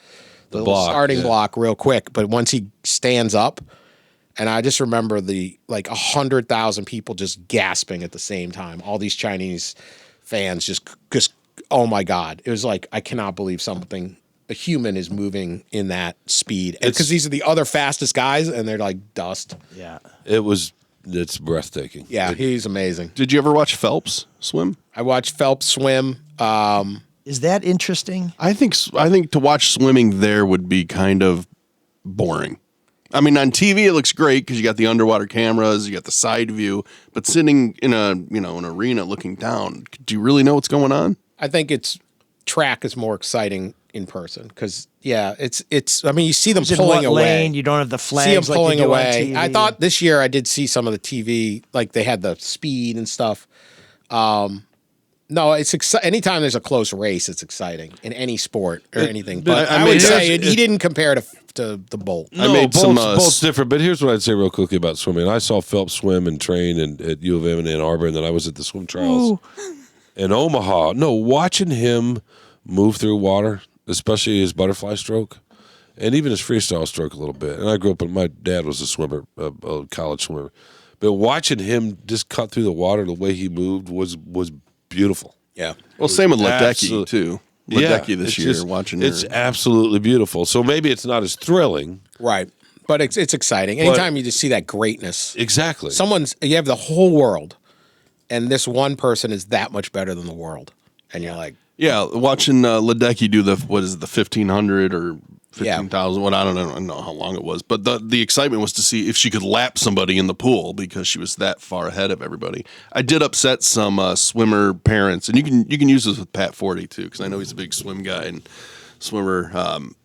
block, starting yeah. block real quick. But once he stands up, and I just remember the like 100,000 people just gasping at the same time. All these Chinese fans just oh my God! It was like, I cannot believe a human is moving in that speed, because these are the other fastest guys, and they're like dust. Yeah. It's breathtaking. Yeah, he's amazing. Did you ever watch Phelps swim? I watched Phelps swim. Is that interesting? I think to watch swimming there would be kind of boring. I mean, on TV it looks great because you got the underwater cameras, you got the side view, but sitting in an arena looking down, do you really know what's going on? I think track is more exciting in person, because it's. I mean, you see them Is it pulling what away. lane? You don't have the flags See them like pulling you do away. on TV. I thought this year I did see some of the TV, like they had the speed and stuff. No, it's anytime there's a close race, it's exciting in any sport or anything. But I I, mean, would say here's- he didn't compare to the Bolt. I made some, Bolt's different, but here's what I'd say real quickly about swimming. I saw Phelps swim and train at U of M in Ann Arbor, and then I was at the swim trials in Omaha. No, watching him move through water, especially his butterfly stroke, and even his freestyle stroke a little bit. And I grew up, and my dad was a swimmer, a college swimmer. But watching him just cut through the water the way he moved was beautiful. Yeah. Well, same with Ledecky Absolute- too. Yeah, Ledecky this it's year, just- watching her. It's absolutely beautiful. So maybe it's not as thrilling. Right. But it's exciting. Anytime you just see that greatness. Exactly. You have the whole world, and this one person is that much better than the world. And you're like, Yeah, watching Ledecky do the 1,500 or 15,000. What I don't know how long it was, but the excitement was to see if she could lap somebody in the pool because she was that far ahead of everybody. I did upset some swimmer parents, and you can use this with Pat Forty too, because I know he's a big swim guy and swimmer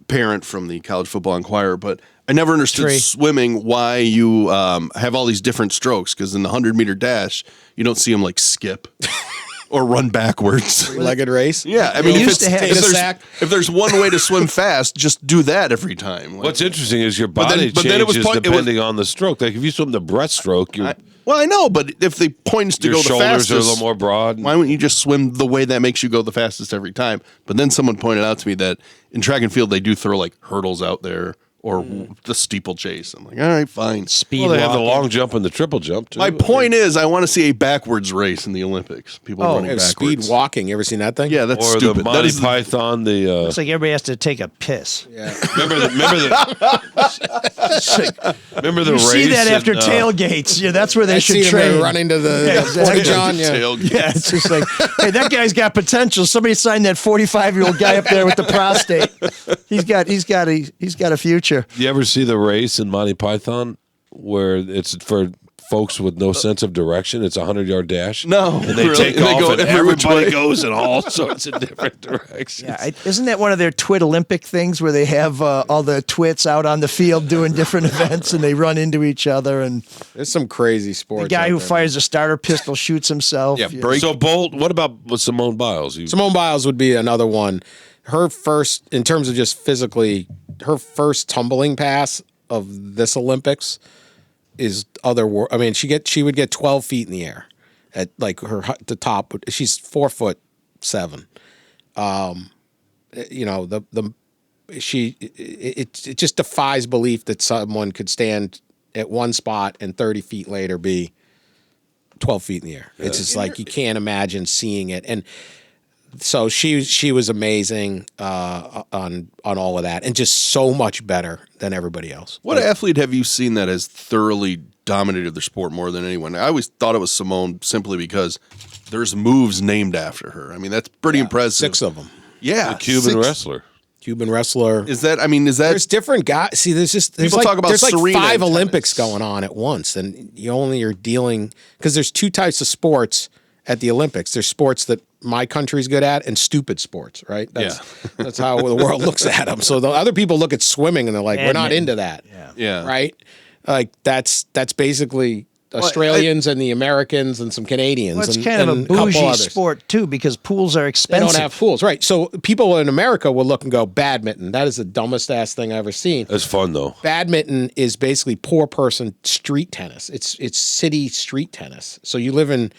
parent from the College Football Inquirer. But I never understood swimming why you have all these different strokes, because in the 100-meter dash you don't see them like skip. Or run backwards. legged race. Yeah, I mean, if there's one way to swim fast, just do that every time. Like, What's interesting is your But body then it was changes point- depending on the stroke. Like if you swim the breaststroke, your well, I know, but if the point is to your go the shoulders fastest, are a little more broad. why wouldn't you just swim the way that makes you go the fastest every time? But then someone pointed out to me that in track and field they do throw like hurdles out there or the steeplechase. I'm like, all right, fine. Speed Well, they have the walking. long jump and the triple jump too. My point is, I want to see a backwards race in the Olympics. People running backwards. Speed walking. You ever seen that thing? Yeah, that's or stupid. the That Monty is Python. The It's like everybody has to take a piss. Yeah. remember the You race. see that after in, tailgates. Yeah, that's where they I should see them train. running to the Yeah, exactly. 40 John. Yeah. Tailgate. Yeah, it's just like, hey, that guy's got potential. Somebody signed that 45-year-old guy up there with the prostate. He's got a future. You ever see the race in Monty Python where it's for folks with no sense of direction? It's a 100-yard dash. No, and they really? take off, go and every which everybody way. goes in all sorts of different directions. Yeah, isn't that one of their Twit Olympic things where they have all the twits out on the field doing different events and they run into each other, and There's some crazy sports. the guy out who there. fires a starter pistol shoots himself. Yeah, break. So Bolt, what about with Simone Biles? Simone Biles would be another one. Her first, in terms of just physically, her first tumbling pass of this Olympics is I mean, she would get 12 feet in the air at like the top. She's 4'7". You know, it just defies belief that someone could stand at one spot and 30 feet later be 12 feet in the air. It's just like you can't imagine seeing it. And so she was amazing on all of that, and just so much better than everybody else. What athlete have you seen that has thoroughly dominated their sport more than anyone? I always thought it was Simone simply because there's moves named after her. I mean, that's pretty impressive. 6 of them. Yeah, the Cuban 6. wrestler. Cuban wrestler. Is that? I mean, is that? There's different guys. See, there's People like, talk about there's like Serena 5 in Olympics tennis. going on at once, and you only are dealing because there's 2 types of sports at the Olympics. There's sports that my country's good at and stupid sports, right? That's how the world looks at them. So the other people look at swimming and they're like, we're not into that. Yeah. Right? Like that's basically Australians and the Americans and some Canadians. Well, it's and, kind of and a bougie couple others. sport too, because pools are They expensive. don't have pools, right? So people in America will look and go, badminton. That is the dumbest ass thing I've ever seen. That's fun though. Badminton is basically poor person street tennis. It's city street tennis. So you live in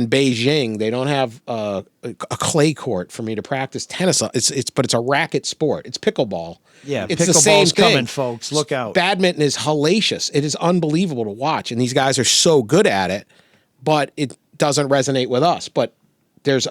Beijing. They don't have a clay court for me to practice tennis on. But it's a racket sport. It's pickleball. Yeah, it's the same pickleball's thing. coming, folks. Look out. Badminton is hellacious. It is unbelievable to watch, and these guys are so good at it, but it doesn't resonate with us. But there's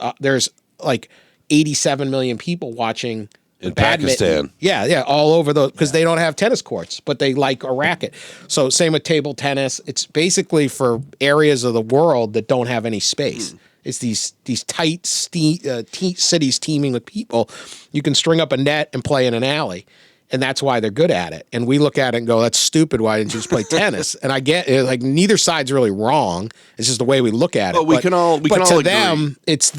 like 87 million people watching In badminton. Pakistan. Yeah, all over because they don't have tennis courts, but they like a racket. So same with table tennis. It's basically for areas of the world that don't have any space. It's these tight cities teeming with people. You can string up a net and play in an alley, and that's why they're good at it. And we look at it and go, "That's stupid. Why didn't you just play tennis?" And I get it, like neither side's really wrong. It's just the way we look at it. But we can all to agree. them, it's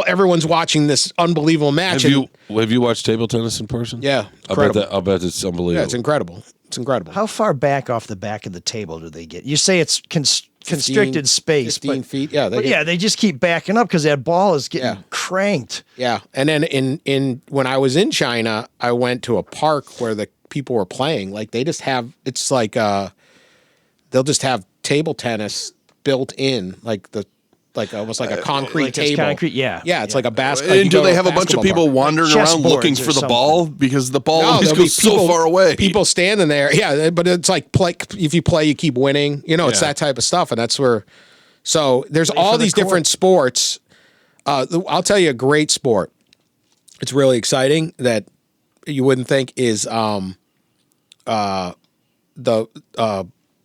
everyone's watching this unbelievable match. Have you watched table tennis in person? Yeah, I bet it's unbelievable. Yeah, it's incredible. It's incredible. How far back off the back of the table do they get? You say it's constricted space, 15 but feet. Yeah, they just keep backing up because that ball is getting cranked. Yeah, and then in when I was in China, I went to a park where the people were playing. Like they just have, it's like they'll just have table tennis built in, like almost like a concrete like it's table. concrete, yeah. It's like a basketball. And do they have a bunch of people wandering around looking Chessboards or for the something. ball because the ball No, always there'll be goes so far away? People standing there. Yeah, but it's like if you play, you keep winning. You know, it's that type of stuff, and that's where. So there's all for the these court. different sports. I'll tell you a great sport. It's really exciting that you wouldn't think is the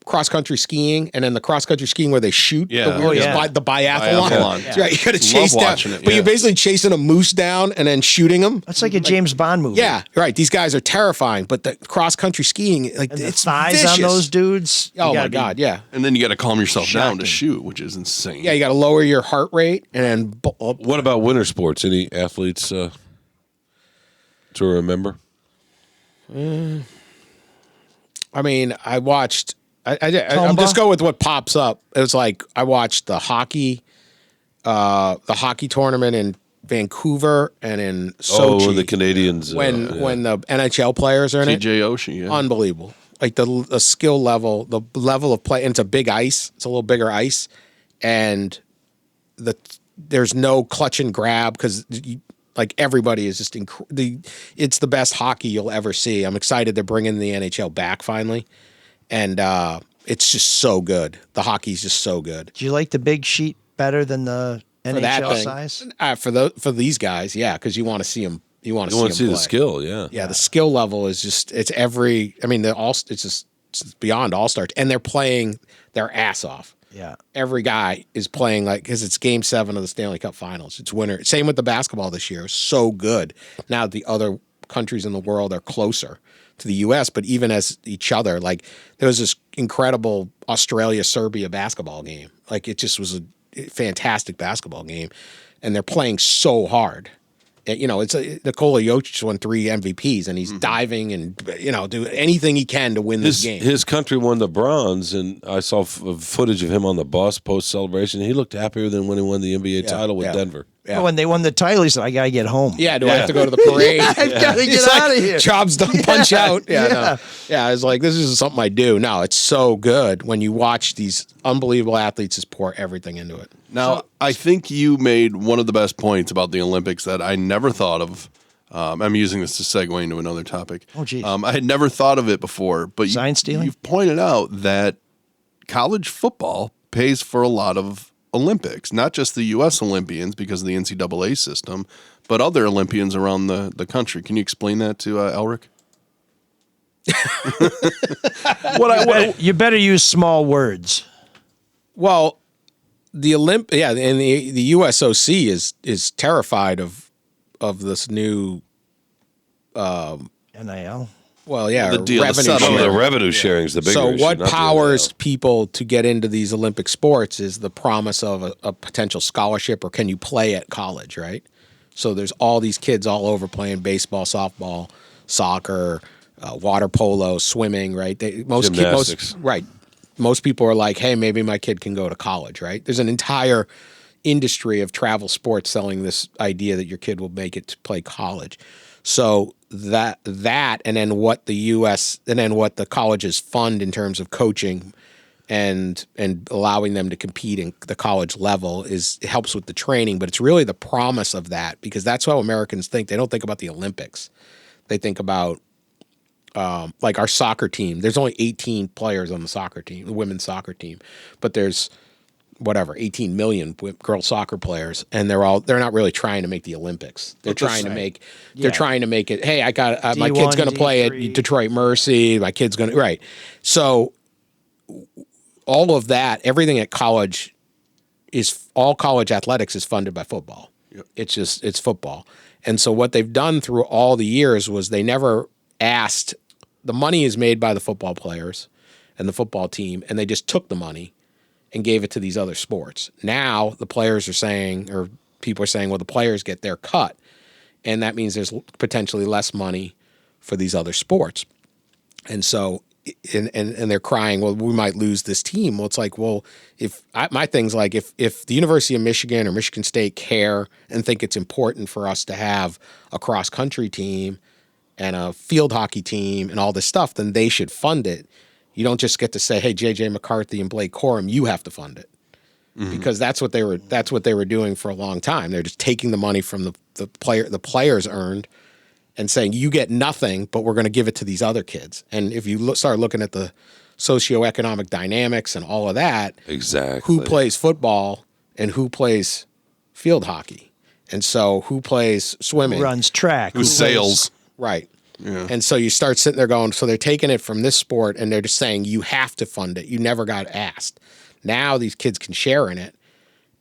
cross country skiing, and then the cross country skiing where they shoot Yeah. the word is yeah. the biathlon. Biathlon. That's right, you got to chase down, watching it, but yeah. you're basically chasing a moose down and then shooting them. That's like a James Bond movie. Yeah, right. These guys are terrifying, but the cross country skiing, like And the it's thighs vicious. on those dudes. you Oh my gotta be- god, yeah, And then you got to calm yourself down to Shocking. shoot, which is insane. yeah. You got to lower your heart rate, and then What about winter sports? Any athletes to remember? I mean, I watched. I'm Tomba? just go with what pops up. It was like I watched the hockey tournament in Vancouver and in Sochi. Oh, the Canadians. when the NHL players are in it, TJ Oshie, yeah. unbelievable. Like the skill level, the level of play, and it's a big ice. It's a little bigger ice, and there's no clutch and grab because Like everybody is just it's the best hockey you'll ever see. I'm excited they're bringing the NHL back finally, and it's just so good. The hockey's just so good. Do you like the big sheet better than the NHL size? For these guys, yeah, because you want to see them. You want to see the skill, yeah. Yeah, the skill level is just it's beyond all-star, and they're playing their ass off. Yeah. Every guy is playing because it's Game 7 of the Stanley Cup Finals. It's winter. Same with the basketball this year. So good. Now the other countries in the world are closer to the U.S., but even as each other, like there was this incredible Australia-Serbia basketball game. Like it just was a fantastic basketball game, and they're playing so hard. It's Nikola Jokic won 3 MVPs, and he's diving and do anything he can to win this game. His country won the bronze, and I saw footage of him on the bus post celebration. He looked happier than when he won the NBA title with Denver. Yeah. When they won the title, he said, "I gotta get home." Yeah, do I have to go to the parade? I gotta get out of here. Job's done. Punch out. Yeah. It's like this is something I do. No, it's so good when you watch these unbelievable athletes just pour everything into it. Now, I think you made one of the best points about the Olympics that I never thought of. I'm using this to segue into another topic. Oh, geez. I had never thought of it before, but Sign stealing? you've pointed out that college football pays for a lot of Olympics, not just the U.S. Olympians because of the NCAA system, but other Olympians around the country. Can you explain that to Elric? You better use small words. Well, and the USOC is terrified of this new NIL. Well, yeah, The deal, the revenue settlement. share. The revenue sharing is the bigger So issue, what not the powers NIL. people to get into these Olympic sports is the promise of a potential scholarship, or can you play at college, right? So there's all these kids all over playing baseball, softball, soccer, water polo, swimming, right? Gymnastics. Most people are like, hey, maybe my kid can go to college, right? There's an entire industry of travel sports selling this idea that your kid will make it to play college. So that and then what the colleges fund in terms of coaching and allowing them to compete in the college level it helps with the training, but it's really the promise of that, because that's how Americans think. They don't think about the Olympics. They think about like our soccer team. There's only 18 players on the soccer team, the women's soccer team, but there's 18 million girls soccer players, and they're not really trying to make the Olympics. They're trying to make it. Hey, I got my kid's going to play at Detroit Mercy. My kid's going to right. So all of that, everything at college all college athletics is funded by football. Yep. It's football, and so what they've done through all the years was they never asked. The money is made by the football players and the football team, and they just took the money and gave it to these other sports. Now the players are saying, or people are saying, well, the players get their cut, and that means there's potentially less money for these other sports. And so, and they're crying, well, we might lose this team. Well, it's like, well, my thing's like, if the University of Michigan or Michigan State care and think it's important for us to have a cross-country team and a field hockey team and all this stuff, then they should fund it. You don't just get to say, hey, J.J. McCarthy and Blake Corum, you have to fund it. Mm-hmm. Because that's what they were doing for a long time. They're just taking the money from the players earned and saying, you get nothing, but we're going to give it to these other kids. And if you start looking at the socioeconomic dynamics and all of that, exactly, who plays football and who plays field hockey? And so who plays swimming? Who runs track? Who sails? Right. Yeah. And so you start sitting there going, so they're taking it from this sport and they're just saying, you have to fund it. You never got asked. Now these kids can share in it.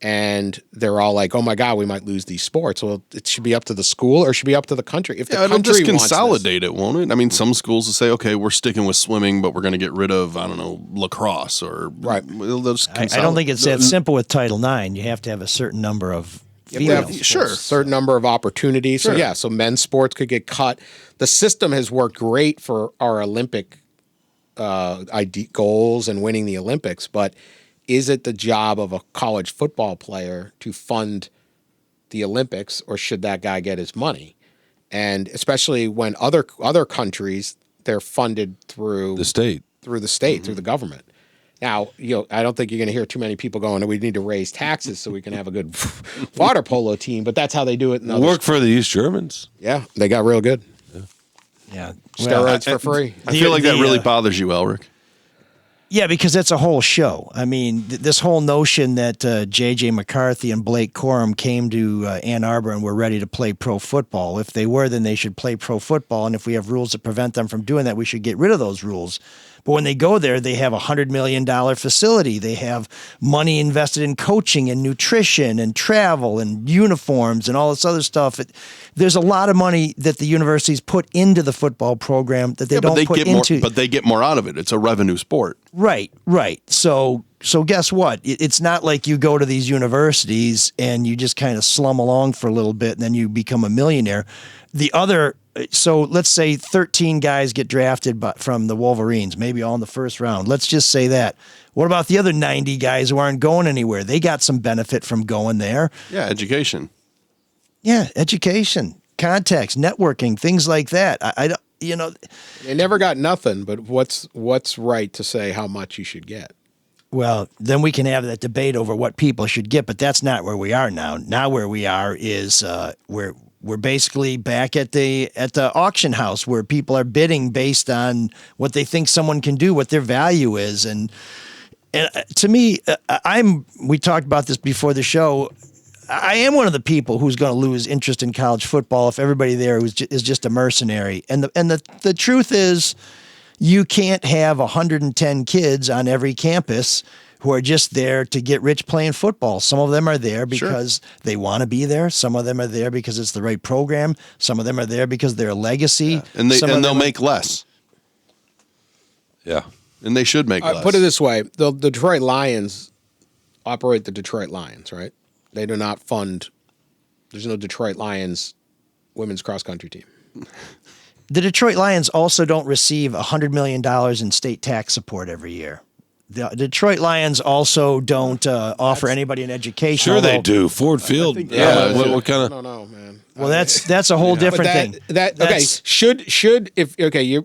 And they're all like, oh my God, we might lose these sports. Well, it should be up to the school or it should be up to the country. If the country it'll just wants consolidate it, won't it? I mean, some schools will say, okay, we're sticking with swimming, but we're going to get rid of, I don't know, lacrosse or right. I don't think it's that simple with Title IX. You have to have a certain number of certain number of opportunities. Sure. So men's sports could get cut. The system has worked great for our Olympic goals and winning the Olympics, but is it the job of a college football player to fund the Olympics, or should that guy get his money? And especially when other countries, they're funded through the state, through the government. Now, I don't think you're going to hear too many people going, we need to raise taxes so we can have a good water polo team, but that's how they do it. Work for the East Germans. Yeah, they got real good. Yeah. Steroids for free. I feel like that really bothers you, Elric. Yeah, because that's a whole show. I mean, this whole notion that J.J. McCarthy and Blake Corum came to Ann Arbor and were ready to play pro football. If they were, then they should play pro football. And if we have rules that prevent them from doing that, we should get rid of those rules. But when they go there, they have a $100 million facility. They have money invested in coaching and nutrition and travel and uniforms and all this other stuff. There's a lot of money that the universities put into the football program that they don't put into. But they get more out of it. It's a revenue sport. Right. So guess what? It's not like you go to these universities and you just kind of slum along for a little bit and then you become a millionaire. So let's say 13 guys get drafted from the Wolverines, maybe all in the first round. Let's just say that. What about the other 90 guys who aren't going anywhere? They got some benefit from going there. Yeah, education. Yeah, education, contacts, networking, things like that. They never got nothing, but what's right to say how much you should get? Well, then we can have that debate over what people should get, but that's not where we are now. Now where we are is we're basically back at the auction house where people are bidding based on what they think someone can do, what their value is, and to me, we talked about this before the show. I am one of the people who's going to lose interest in college football if everybody there is just a mercenary. And the truth is, you can't have 110 kids on every campus who are just there to get rich playing football. Some of them are there because they want to be there. Some of them are there because it's the right program. Some of them are there because they're a legacy. Yeah. And they'll make less. Yeah. And they should make less. Put it this way. The Detroit Lions operate the Detroit Lions, right? They do not fund. There's no Detroit Lions women's cross country team. The Detroit Lions also don't receive $100 million in state tax support every year. The Detroit Lions also don't offer anybody an education. Sure, they do. Ford Field. What kind of? I don't know, man. Well, that's a whole different thing.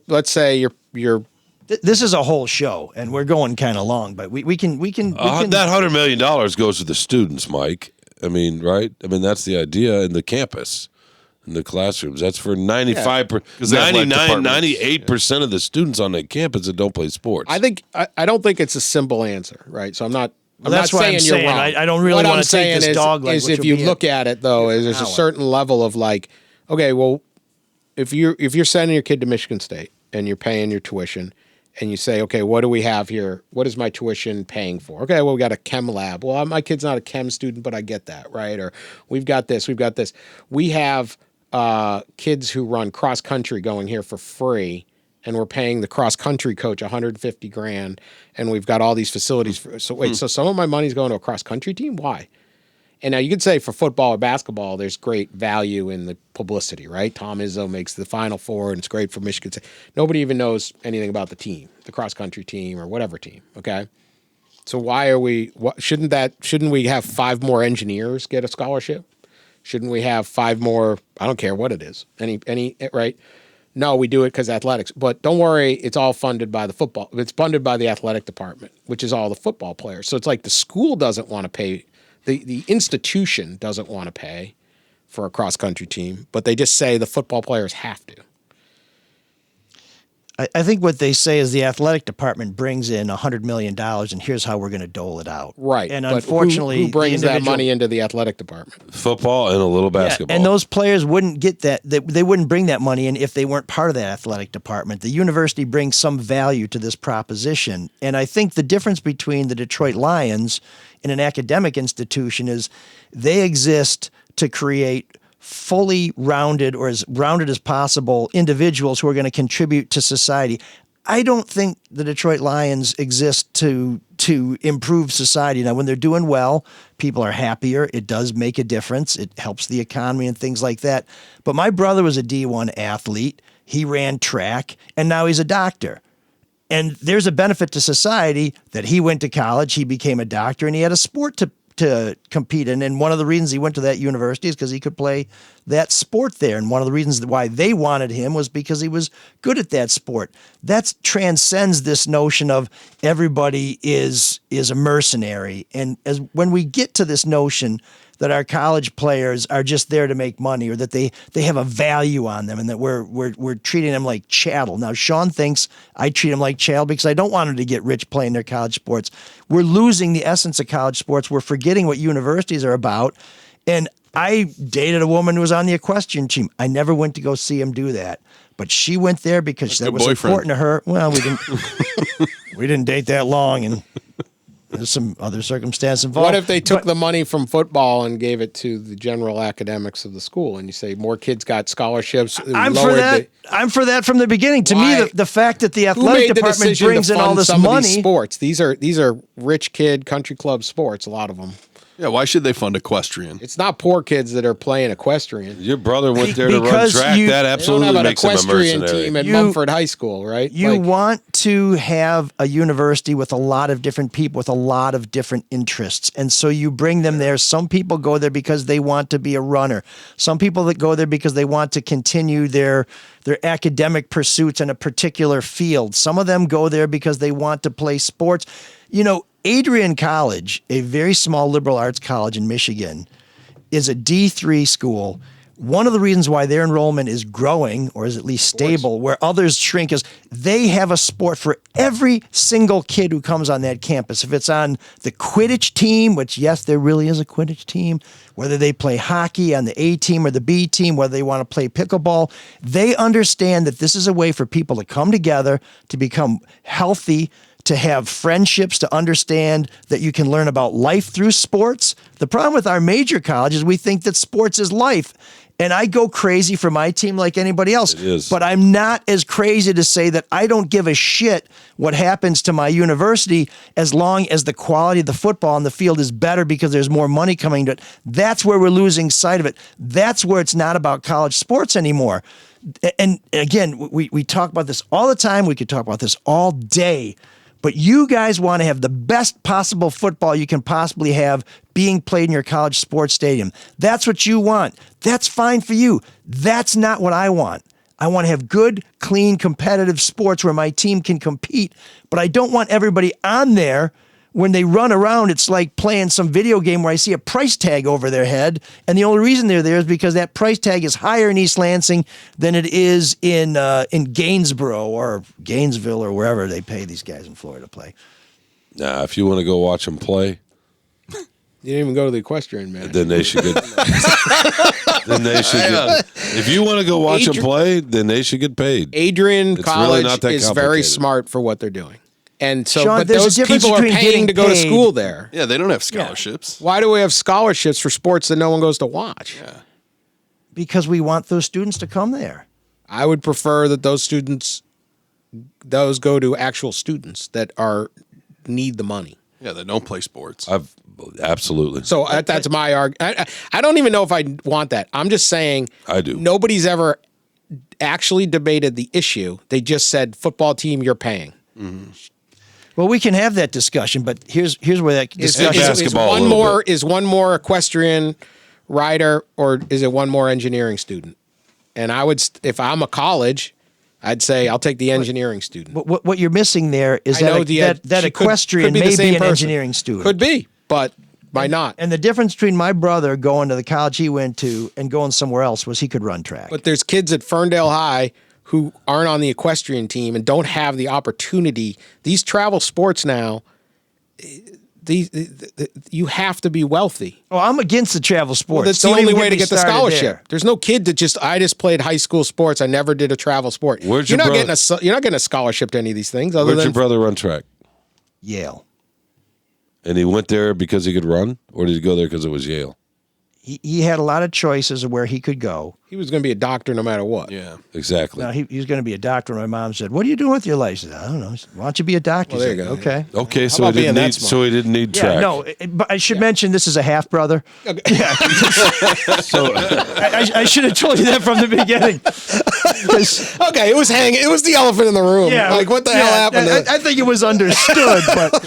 Let's say you're. This is a whole show, and we're going kind of long, but we can. That $100 million goes to the students, Mike. I mean, right? I mean, that's the idea in the campus, in the classrooms. That's for 98% of the students on that campus that don't play sports. I don't think it's a simple answer, right? So I'm not. That's not why saying I'm you're saying wrong. I don't really want to take this dog leg. Is if you look at it though, there's a certain level of like, okay, well, if you're sending your kid to Michigan State and you're paying your tuition. And you say, okay, what do we have here? What is my tuition paying for? Okay, well, we got a chem lab. Well, my kid's not a chem student, but I get that, right? Or we've got this, we've got this. We have kids who run cross country going here for free, and we're paying the cross country coach $150,000, and we've got all these facilities. So some of my money's going to a cross country team? Why? And now you could say for football or basketball, there's great value in the publicity, right? Tom Izzo makes the Final Four, and it's great for Michigan State. Nobody even knows anything about the team, the cross-country team or whatever team, okay? So why are we – shouldn't we have 5 more engineers get a scholarship? Shouldn't we have 5 more – I don't care what it is. Any right? No, we do it because athletics. But don't worry, it's all funded by the football – it's funded by the athletic department, which is all the football players. So it's like the school doesn't want to pay – the institution doesn't want to pay for a cross-country team, but they just say the football players have to. I think what they say is the athletic department brings in $100 million, and here's how we're going to dole it out. Right. And but unfortunately, who brings that money into the athletic department? Football and a little basketball. And those players wouldn't get that. They wouldn't bring that money in if they weren't part of that athletic department. The university brings some value to this proposition. And I think the difference between the Detroit Lions and an academic institution is they exist to create fully rounded, or as rounded as possible, individuals who are going to contribute to society. I don't think the Detroit Lions exist to improve society. Now, when they're doing well, people are happier. It does make a difference. It helps the economy and things like that. But my brother was a D1 athlete. He ran track, and now he's a doctor. And there's a benefit to society that he went to college, he became a doctor, and he had a sport to to compete in. And one of the reasons he went to that university is because he could play that sport there. And one of the reasons why they wanted him was because he was good at that sport. That transcends this notion of everybody is a mercenary. And when we get to this notion that our college players are just there to make money, or that they have a value on them, and that we're treating them like chattel. Now, Sean thinks I treat them like chattel because I don't want them to get rich playing their college sports. We're losing the essence of college sports. We're forgetting what universities are about. And I dated a woman who was on the equestrian team. I never went to go see him do that, but she went there because that was important to her. Well, we didn't date that long, and there's some other circumstance involved. What if they took the money from football and gave it to the general academics of the school, and you say more kids got scholarships? I'm for that. I'm for that from the beginning. To me, the fact that the athletic department brings in all this money. Sports. These are rich kid country club sports. A lot of them. Yeah, why should they fund equestrian? It's not poor kids that are playing equestrian. Your brother went there to run track. That absolutely makes him a mercenary. They don't have an equestrian team at Mumford High School, right? You want to have a university with a lot of different people with a lot of different interests. And so you bring them there. Some people go there because they want to be a runner. Some people that go there because they want to continue their academic pursuits in a particular field. Some of them go there because they want to play sports. You know, Adrian College, a very small liberal arts college in Michigan, is a D3 school. One of the reasons why their enrollment is growing, or is at least stable, where others shrink, is they have a sport for every single kid who comes on that campus. If it's on the Quidditch team, which, yes, there really is a Quidditch team, whether they play hockey on the A team or the B team, whether they want to play pickleball, they understand that this is a way for people to come together, to become healthy, to have friendships, to understand that you can learn about life through sports. The problem with our major colleges, we think that sports is life. And I go crazy for my team like anybody else. It is. But I'm not as crazy to say that I don't give a shit what happens to my university as long as the quality of the football on the field is better because there's more money coming to it. That's where we're losing sight of it. That's where it's not about college sports anymore. And again, we talk about this all the time. We could talk about this all day. But you guys want to have the best possible football you can possibly have being played in your college sports stadium. That's what you want. That's fine for you. That's not what I want. I want to have good, clean, competitive sports where my team can compete. But I don't want everybody on there. When they run around, it's like playing some video game where I see a price tag over their head. And the only reason they're there is because that price tag is higher in East Lansing than it is in Gainesboro or Gainesville or wherever they pay these guys in Florida to play. Nah, if you want to go watch them play, you didn't even go to the equestrian, man. then they should get. If you want to go watch them play, then they should get paid. Adrian College is very smart for what they're doing. And so, Sean, but those people are paying to go to school there. Yeah, they don't have scholarships. Why do we have scholarships for sports that no one goes to watch? Yeah. Because we want those students to come there. I would prefer that those go to actual students that need the money. Yeah, that don't play sports. Absolutely. So that's my argument. I don't even know if I want that. I'm just saying I do. Nobody's ever actually debated the issue. They just said, football team, you're paying. Mm-hmm. Well, we can have that discussion, but here's where that discussion is one more equestrian rider, or is it one more engineering student? And I would, if I'm a college, I'd say I'll take the engineering student. What you're missing there is that equestrian may be an engineering student. Could be, but why not? And the difference between my brother going to the college he went to and going somewhere else was he could run track. But there's kids at Ferndale High who aren't on the equestrian team and don't have the opportunity. These travel sports now, you have to be wealthy. Oh, I'm against the travel sports. Well, that's the only way to get the scholarship. There's no kid that I just played high school sports. I never did a travel sport. You're not getting a scholarship to any of these things. Where'd your brother run track? Yale. And he went there because he could run, or did he go there because it was Yale? He had a lot of choices of where he could go. He was going to be a doctor no matter what. Yeah, exactly. No, he was going to be a doctor. And my mom said, "What are you doing with your life?" I said, "I don't know. Why don't you be a doctor?" Well, there you go. Okay. Okay, so he didn't need track. No, but I should mention this is a half brother. Okay. Yeah. So I should have told you that from the beginning. Okay, it was the elephant in the room. Yeah, like what the hell happened? I think it was understood, but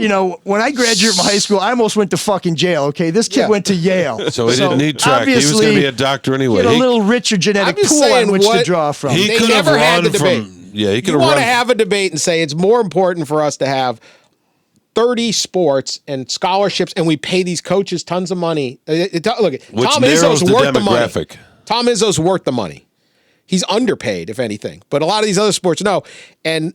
You know, when I graduated from high school, I almost went to fucking jail. Okay, this kid went to Yale, So he didn't need track. He was going to be a doctor anyway. He had a little richer genetic I'm just pool on saying which to what- draw from. He They could have never had run the debate. from. Yeah, he could You have want to run. have a debate and say it's more important for us to have 30 sports and scholarships, and we pay these coaches tons of money. Look, Which Tom narrows Izzo's the worth the money. demographic. Tom Izzo's worth the money. He's underpaid, if anything. But a lot of these other sports, no. And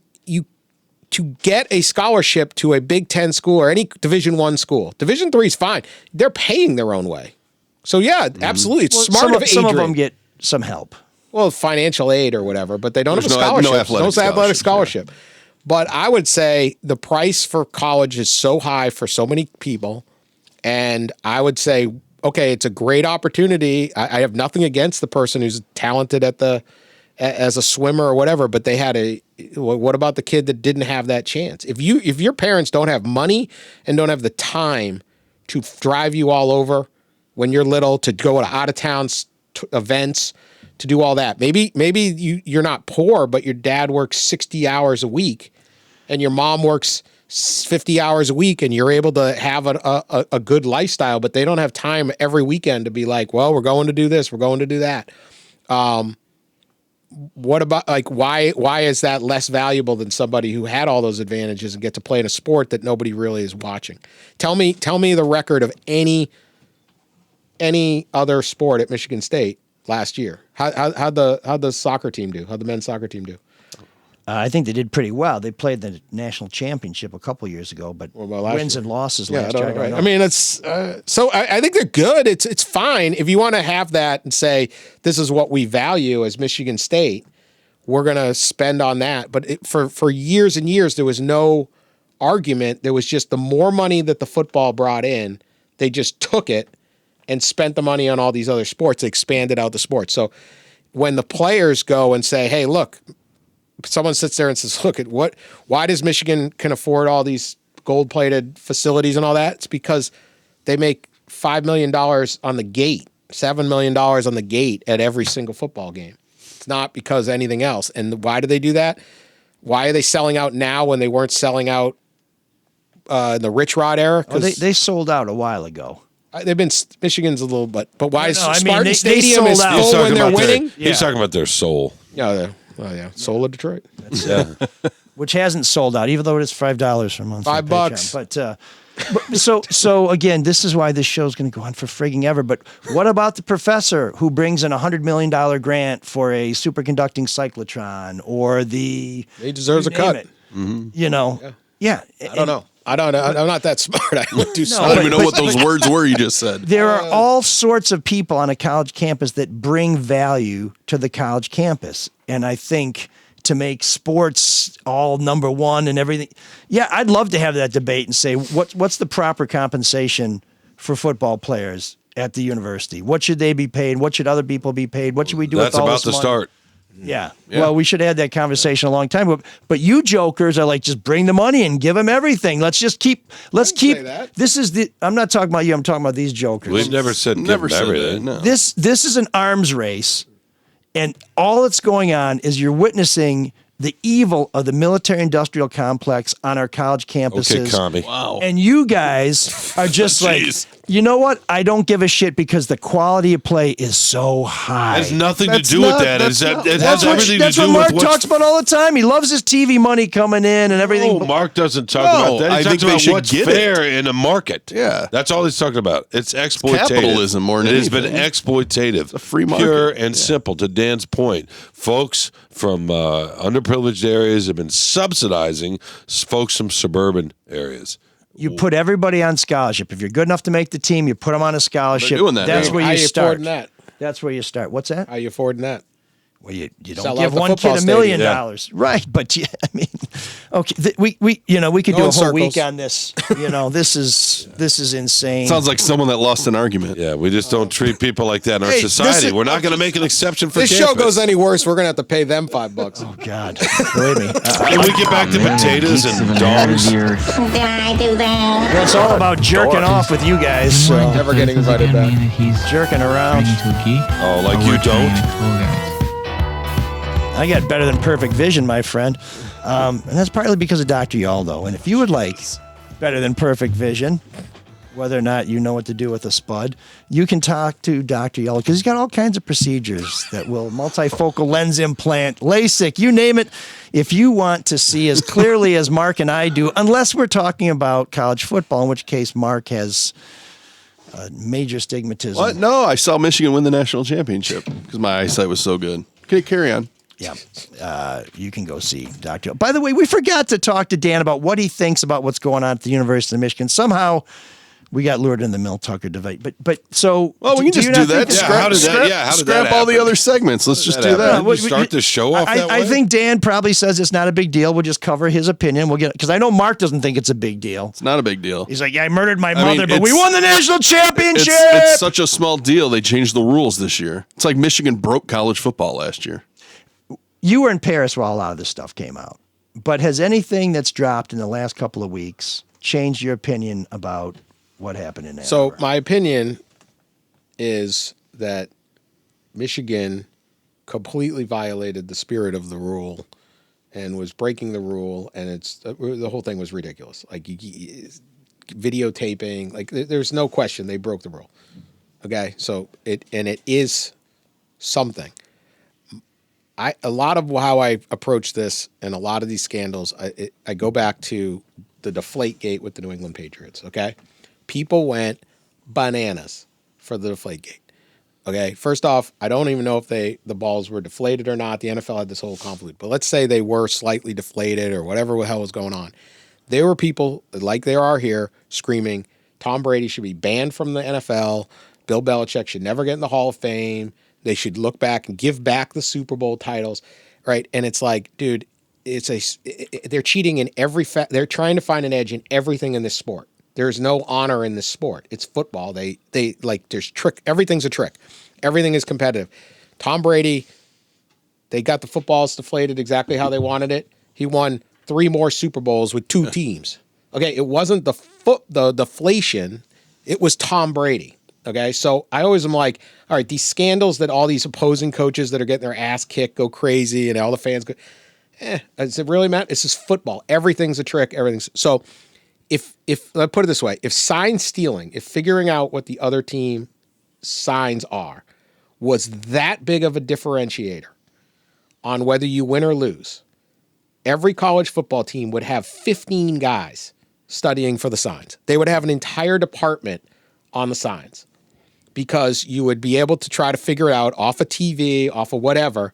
to get a scholarship to a Big Ten school or any Division I school, Division III is fine. They're paying their own way. So yeah, absolutely, it's smart of some of Adrian. them get some help. Well, financial aid or whatever, but they don't There's have a no scholarship. athletic No athletic scholarship, scholarship. But I would say the price for college is so high for so many people. And I would say, okay, it's a great opportunity. I have nothing against the person who's talented as a swimmer or whatever, but they had what about the kid that didn't have that chance? If your parents don't have money and don't have the time to drive you all over when you're little, to go to out of town events, to do all that, maybe you're not poor, but your dad works 60 hours a week and your mom works 50 hours a week, and you're able to have a good lifestyle, but they don't have time every weekend to be like, well, we're going to do this, we're going to do that. What about, like, why is that less valuable than somebody who had all those advantages and get to play in a sport that nobody really is watching? Tell me the record of any other sport at Michigan State last year. How'd the soccer team do? How'd the men's soccer team do? I think they did pretty well. They played the national championship a couple years ago, but wins and losses last year. Right. I mean, it's so I think they're good. It's fine if you want to have that and say this is what we value as Michigan State. We're going to spend on that. But for years and years, there was no argument. There was just the more money that the football brought in, they just took it and spent the money on all these other sports. They expanded out the sports. So when the players go and say, "Hey, look." Someone sits there and says, look at why does Michigan can afford all these gold-plated facilities and all that? It's because they make $5 million on the gate, $7 million on the gate at every single football game. It's not because of anything else. And why do they do that? Why are they selling out now when they weren't selling out in the Rich Rod era? They sold out a while ago. They've been Michigan's a little bit, but why is Spartan they Stadium is sold out. full when they're winning? He's talking about their soul. Yeah. Oh yeah, Soul of Detroit. Yeah. Which hasn't sold out, even though it's $5 a month. $5. But so again, this is why this show's going to go on for frigging ever. But what about the professor who brings in a $100 million grant for a superconducting cyclotron, or he deserves a cut. You know, yeah. I don't know. I'm not that smart. I don't do I don't even know what those words were you just said. There are all sorts of people on a college campus that bring value to the college campus. And I think to make sports all number one and everything, yeah, I'd love to have that debate and say, what's the proper compensation for football players at the university? What should they be paid? What should other people be paid? What should we do with all this money? That's about to start. Yeah. Well, we should have had that conversation a long time ago. But you jokers are like, just bring the money and give them everything. Let's keep. That. This is I'm not talking about you. I'm talking about these jokers. We've never said Never said everything. that. No. This is an arms race, and all that's going on is you're witnessing the evil of the military-industrial complex on our college campuses. Okay, Commie. Wow. And you guys are just like, Jeez. you know what? I don't give a shit because the quality of play is so high. It has nothing That's to do with not- that. that's It not- has That's everything what to do Mark with what's talks about all the time. He loves his TV money coming in and everything. No, Mark doesn't talk No, about that. He I talks think they about should what's get fair in a market. Yeah. That's all he's talking about. It's exploitative. capitalism more than It has been anything. exploitative. It's a free market. Pure and simple, to Dan's point. Folks from underprivileged areas have been subsidizing folks from suburban areas. You put everybody on scholarship. If you're good enough to make the team, you put them on a scholarship. They're doing that That's now. where How you you start. affording that? That's where you start. What's that? How you affording that? Well, you don't Sell give out the one kid football $1 million. stadium. Right, but yeah, I mean, okay, we could Go do a in whole week circles. on this. This is insane. Sounds like someone that lost an argument. Yeah, we just don't treat people like that in our Hey, this society. is- We're not going to make an exception for This campus. show goes any worse, we're gonna have to pay them $5. Oh God, believe me. Can we get back to potatoes and dogs? Did I do that? Well, it's all about jerking off with you guys. So Never getting invited back. jerking around. Oh, like you don't? I got better than perfect vision, my friend, and that's partly because of Dr. Yaldo. And if you would like better than perfect vision, whether or not you know what to do with a spud, you can talk to Dr. Yellow because he's got all kinds of procedures that will multifocal lens implant, LASIK, you name it. If you want to see as clearly as Mark and I do, unless we're talking about college football, in which case Mark has major stigmatism. What? No, I saw Michigan win the national championship because my eyesight was so good. Okay, carry on. Yeah, you can go see Dr. By the way, we forgot to talk to Dan about what he thinks about what's going on at the University of Michigan. Somehow we got lured in the Mel Tucker debate. But so... Well, we can just do that. How did that Scrap all the happen? other segments. Let's just do that. We start the show off that way? I think Dan probably says it's not a big deal. We'll just cover his opinion. We'll get because I know Mark doesn't think it's a big deal. It's not a big deal. He's like, yeah, I murdered my mother, but we won the national championship. It's such a small deal. They changed the rules this year. It's like Michigan broke college football last year. You were in Paris while a lot of this stuff came out. But has anything that's dropped in the last couple of weeks changed your opinion about what happened in Ann Arbor? So my opinion is that Michigan completely violated the spirit of the rule and was breaking the rule, and the whole thing was ridiculous. Like videotaping, like there's no question they broke the rule. Okay, so it is something. A lot of how I approach this and a lot of these scandals, I go back to the Deflategate with the New England Patriots, okay? People went bananas for the Deflategate, okay? First off, I don't even know if the balls were deflated or not. The NFL had this whole convolute, but let's say they were slightly deflated or whatever the hell was going on. There were people, like there are here, screaming, Tom Brady should be banned from the NFL, Bill Belichick should never get in the Hall of Fame, they should look back and give back the Super Bowl titles, right? And it's like, dude, they're cheating in they're trying to find an edge in everything in this sport. There's no honor in this sport. It's football. They like there's trick. Everything's a trick. Everything is competitive. Tom Brady, they got the footballs deflated exactly how they wanted it. He won 3 more Super Bowls with 2 teams. Okay, it wasn't the deflation. It was Tom Brady. Okay, so I always am like, all right, these scandals that all these opposing coaches that are getting their ass kicked go crazy and all the fans go, does it really matter? This is football. Everything's a trick. Everything's so. If I put it this way, if sign stealing, if figuring out what the other team signs are, was that big of a differentiator on whether you win or lose, every college football team would have 15 guys studying for the signs. They would have an entire department on the signs because you would be able to try to figure it out off of TV, off of whatever.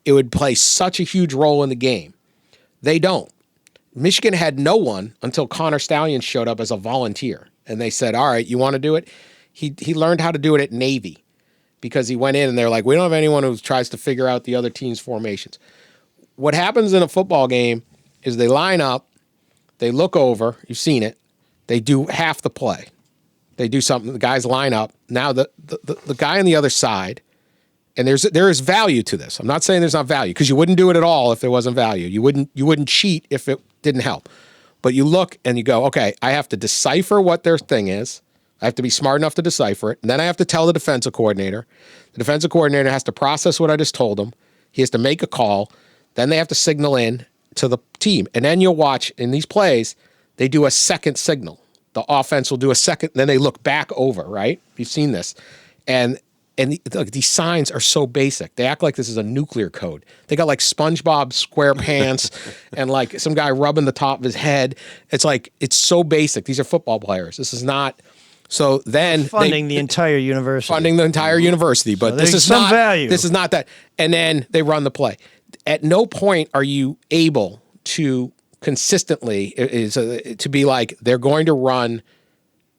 It would play such a huge role in the game. They don't. Michigan had no one until Connor Stallion showed up as a volunteer. And they said, all right, you want to do it? He learned how to do it at Navy because he went in and they're like, we don't have anyone who tries to figure out the other team's formations. What happens in a football game is they line up, they look over, you've seen it, they do half the play. They do something, the guys line up. Now the guy on the other side, and there is value to this. I'm not saying there's not value because you wouldn't do it at all if there wasn't value. You wouldn't cheat if it didn't help. But you look and you go, okay, I have to decipher what their thing is. I have to be smart enough to decipher it. And then I have to tell the defensive coordinator. The defensive coordinator has to process what I just told him. He has to make a call. Then they have to signal in to the team. And then you'll watch in these plays, they do a second signal. The offense will do a second, then they look back over, right? You've seen this. And these signs are so basic. They act like this is a nuclear code. They got like SpongeBob SquarePants and like some guy rubbing the top of his head. It's like, it's so basic. These are football players. This is not. So then funding the entire university. Funding the entire university. But so this is some not value. This is not that. And then they run the play. At no point are you able to consistently to be like, they're going to run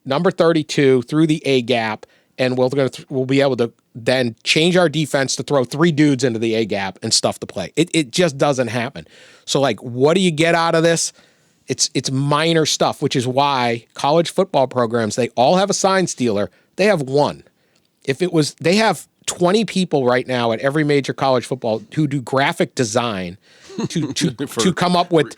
number 32 through the A gap, and we'll be able to then change our defense to throw 3 dudes into the A gap and stuff the play. It just doesn't happen. So like, what do you get out of this? It's minor stuff, which is why college football programs, they all have a sign stealer. They have one. They have 20 people right now at every major college football who do graphic design to come up with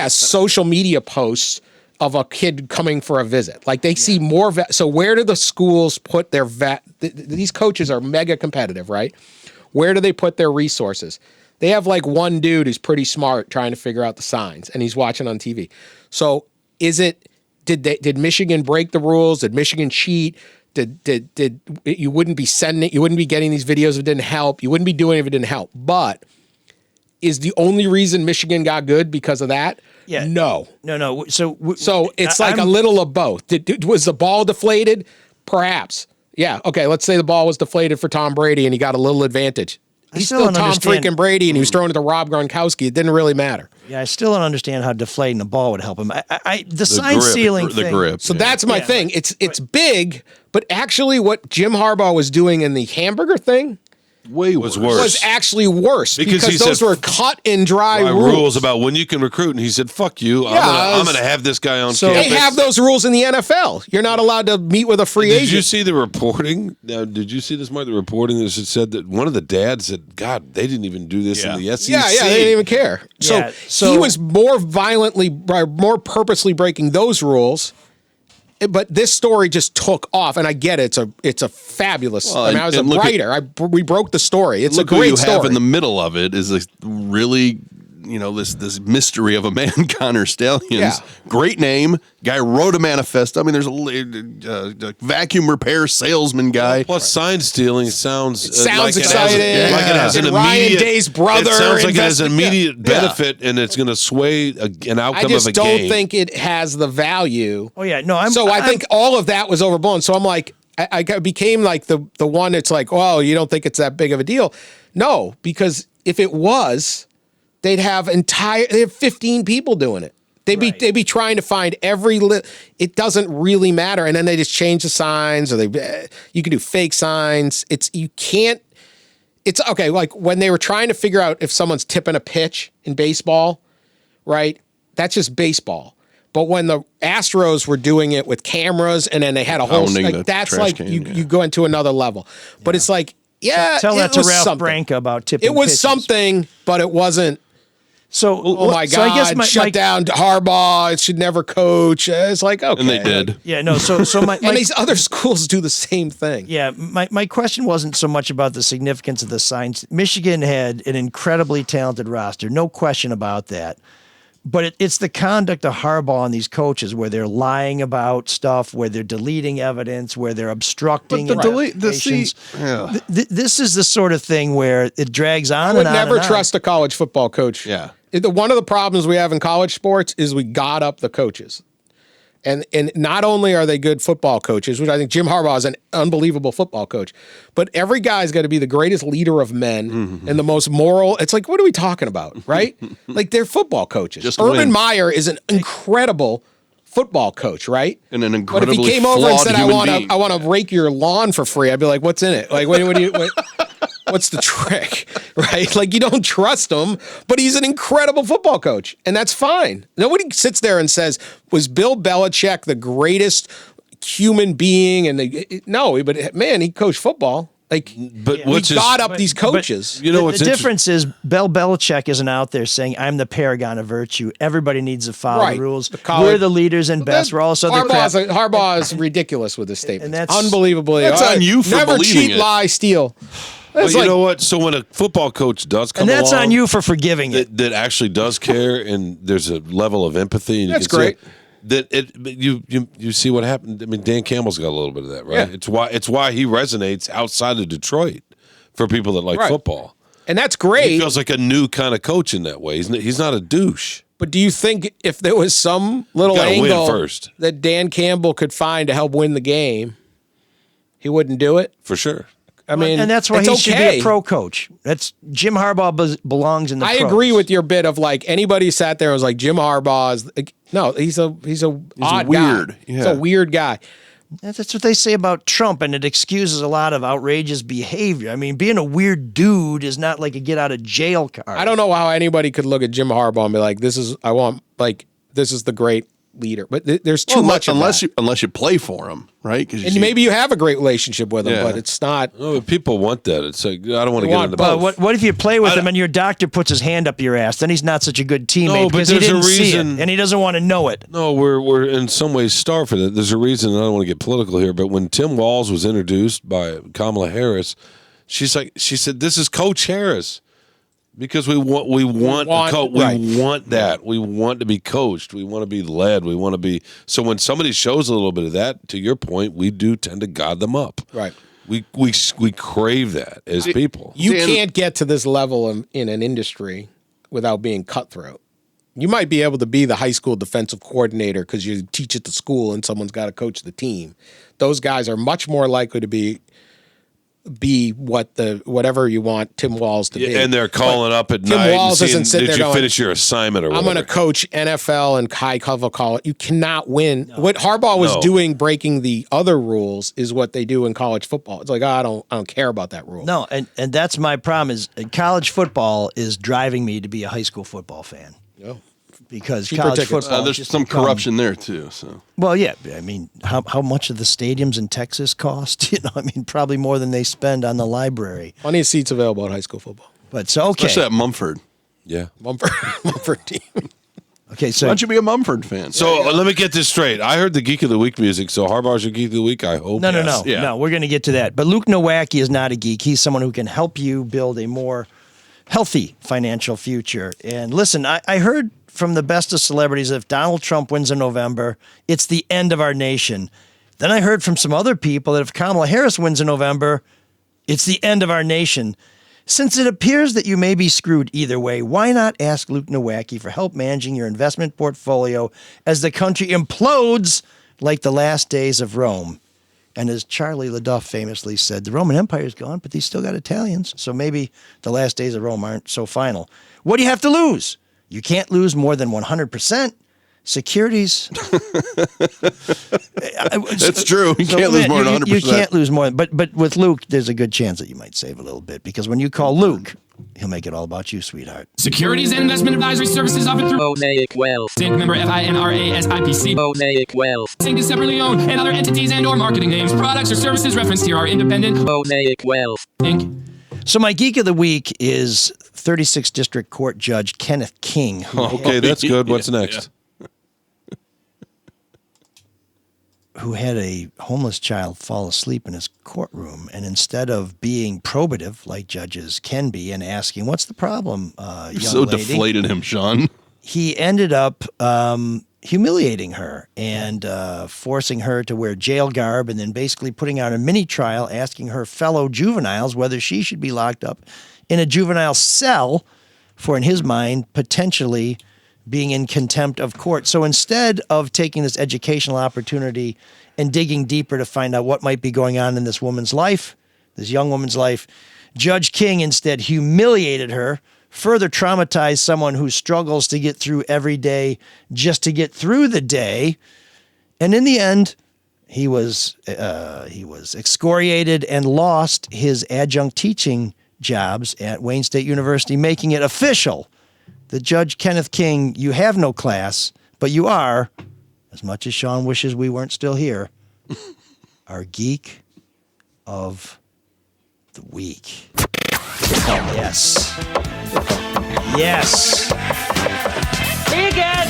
social media posts of a kid coming for a visit. Like they see more so where do the schools put their these coaches are mega competitive, right? Where do they put their resources? They have like one dude who's pretty smart trying to figure out the signs and he's watching on TV. So is it did Michigan break the rules? Did Michigan cheat? Did you wouldn't be getting these videos if it didn't help. You wouldn't be doing it if it didn't help. But is the only reason Michigan got good because of that? Yeah. No. So it's like a little of both. Was the ball deflated? Perhaps. Yeah. Okay. Let's say the ball was deflated for Tom Brady and he got a little advantage. He's still Tom freaking Brady, and he was throwing it to Rob Gronkowski. It didn't really matter. Yeah, I still don't understand how deflating the ball would help him. The sign stealing thing. The grip. So that's my thing. It's big, but actually, what Jim Harbaugh was doing in the hamburger thing was actually worse because those were cut and dry rules about when you can recruit. And he said, "Fuck you! I'm going to have this guy on campus." They have those rules in the NFL. You're not allowed to meet with a free agent. Did you see the reporting? Did you see this, Mike? The reporting that said that one of the dads said, "God, they didn't even do this in the SEC." Yeah, they didn't even care. So he was more purposely breaking those rules. But this story just took off, and I get it. It's a fabulous. I was a writer. We broke the story. It's a great story. Have in the middle of it is a really, this mystery of a man, Connor Stallions. Yeah. Great name. Guy wrote a manifesto. I mean, there's a vacuum repair salesman guy. Plus, sign stealing sounds exciting. Like it has an immediate. Ryan Day's brother. It sounds like it has an immediate benefit, and it's going to sway an outcome of a game. I just don't think it has the value. Oh yeah, no. I think all of that was overblown. So I'm like, I became like the one that's like, well, you don't think it's that big of a deal? No, because if it was, they'd have 15 people doing it. They'd be trying to find it doesn't really matter. And then they just change the signs, or you can do fake signs. It's okay. Like when they were trying to figure out if someone's tipping a pitch in baseball, right? That's just baseball. But when the Astros were doing it with cameras and then they had a whole, that's like you go into another level. But it's like, tell that to Ralph Branca about tipping. It was pitches. Something, but it wasn't. So, oh my God, I guess shut down Harbaugh. It should never coach. It's like, okay. And they did. Yeah, no, so and these other schools do the same thing. Yeah, my question wasn't so much about the significance of the signs. Michigan had an incredibly talented roster, no question about that. But it's the conduct of Harbaugh and these coaches where they're lying about stuff, where they're deleting evidence, where they're obstructing. But this is the sort of thing where it drags on and on. I would never trust a college football coach. Yeah. One of the problems we have in college sports is we got up the coaches. And not only are they good football coaches, which I think Jim Harbaugh is an unbelievable football coach, but every guy's got to be the greatest leader of men and the most moral. It's like, what are we talking about, right? Like they're football coaches. Urban Meyer is an incredible football coach, right? And an incredibly But if he came over and said, I want to rake your lawn for free, I'd be like, what's in it? Like, what's the trick, right? Like you don't trust him, but he's an incredible football coach, and that's fine. Nobody sits there and says, was Bill Belichick the greatest human being? And no, but man, he coached football. Like, but we got up these coaches. But, the difference is Bill Belichick isn't out there saying, I'm the paragon of virtue. Everybody needs to follow the rules. We're the leaders and best. We're also the Harbaugh is ridiculous with his statement. And that's unbelievably. That's on you for never believing cheat, lie, steal. Well, you know what? So when a football coach does come along, and that's on you for forgiving it. That actually does care, and there's a level of empathy, and that's great. You see what happened. I mean, Dan Campbell's got a little bit of that, right? Yeah. It's why he resonates outside of Detroit for people that like football, and that's great. He feels like a new kind of coach in that way. He's not a douche. But do you think if there was some little angle that Dan Campbell could find to help win the game, he wouldn't do it? For sure. I mean, and that's why he should be a pro coach. That's Jim Harbaugh belongs in the pros. I agree with your bit of like anybody sat there and was like Jim Harbaugh is no, he's a odd weird guy. Yeah. He's a weird guy. That's what they say about Trump, and it excuses a lot of outrageous behavior. I mean, being a weird dude is not like a get out of jail card. I don't know how anybody could look at Jim Harbaugh and be like, this is the great leader, but there's too much unless you play for him, right? And maybe you have a great relationship with him, but it's not. No, but people want that. It's like I don't want to get into both. But what if you play with him and your doctor puts his hand up your ass? Then he's not such a good teammate because he didn't see it and he doesn't want to know it. No, we're in some ways starved for that. There's a reason. I don't want to get political here, but when Tim Walz was introduced by Kamala Harris, she said, "This is Coach Harris." Because we want that. We want to be coached. We want to be led. We want to be. So when somebody shows a little bit of that, to your point, we do tend to god them up. Right. We crave that as people. You can't get to this level in an industry without being cutthroat. You might be able to be the high school defensive coordinator because you teach at the school and someone's got to coach the team. Those guys are much more likely to be whatever you want Tim Walz to be. And they're calling up at Tim night Walz and seeing, doesn't sit did there you going, finish your assignment or whatever? I'm going to coach NFL and high cover college. You cannot win. No. What Harbaugh was doing, breaking the other rules, is what they do in college football. It's like, I don't care about that rule. No, and that's my problem is college football is driving me to be a high school football fan. No. Because Cheaper college tickets. football there's some corruption there too. So well, yeah. I mean, how much of the stadiums in Texas cost? I mean, probably more than they spend on the library. Plenty of seats available at high school football. But so okay, especially at Mumford. Yeah, Mumford team. Okay, so why don't you be a Mumford fan? So let me get this straight. I heard the Geek of the Week music. So Harbaugh's your Geek of the Week. I hope. No. We're going to get to that. But Luke Nowacki is not a geek. He's someone who can help you build a more healthy financial future. And listen, I heard from the best of celebrities, if Donald Trump wins in November, it's the end of our nation. Then I heard from some other people that if Kamala Harris wins in November, it's the end of our nation. Since it appears that you may be screwed either way, why not ask Luke Nowacki for help managing your investment portfolio as the country implodes like the last days of Rome? And as Charlie LaDuff famously said, the Roman Empire is gone, but they still got Italians. So maybe the last days of Rome aren't so final. What do you have to lose? You can't lose more than 100%. Securities. That's true. You can't lose more than 100%. You can't lose more. But with Luke, there's a good chance that you might save a little bit because when you call Luke, he'll make it all about you, sweetheart. Securities and investment advisory services offered through Mosaic Wealth. Inc. Member FINRA-SIPC. Mosaic Wealth. Inc. is separately owned and other entities and or marketing names, products, or services referenced here are independent. Mosaic Wealth. Inc. So my Geek of the Week is 36th District Court Judge Kenneth King. Okay, that's good. What's next? Who had a homeless child fall asleep in his courtroom, and instead of being probative like judges can be and asking, "What's the problem, young so lady?" deflated him, Sean. He ended up humiliating her and forcing her to wear jail garb, and then basically putting out a mini trial, asking her fellow juveniles whether she should be locked up in a juvenile cell for, in his mind, potentially being in contempt of court. So instead of taking this educational opportunity and digging deeper to find out what might be going on in this woman's life, this young woman's life, Judge King instead humiliated her, further traumatized someone who struggles to get through every day just to get through the day. And in the end, he was excoriated and lost his adjunct teaching jobs at Wayne State University, making it official that Judge Kenneth King, you have no class, but you are, as much as Sean wishes we weren't still here, our Geek of the Week. Yes. Yes. Dig it!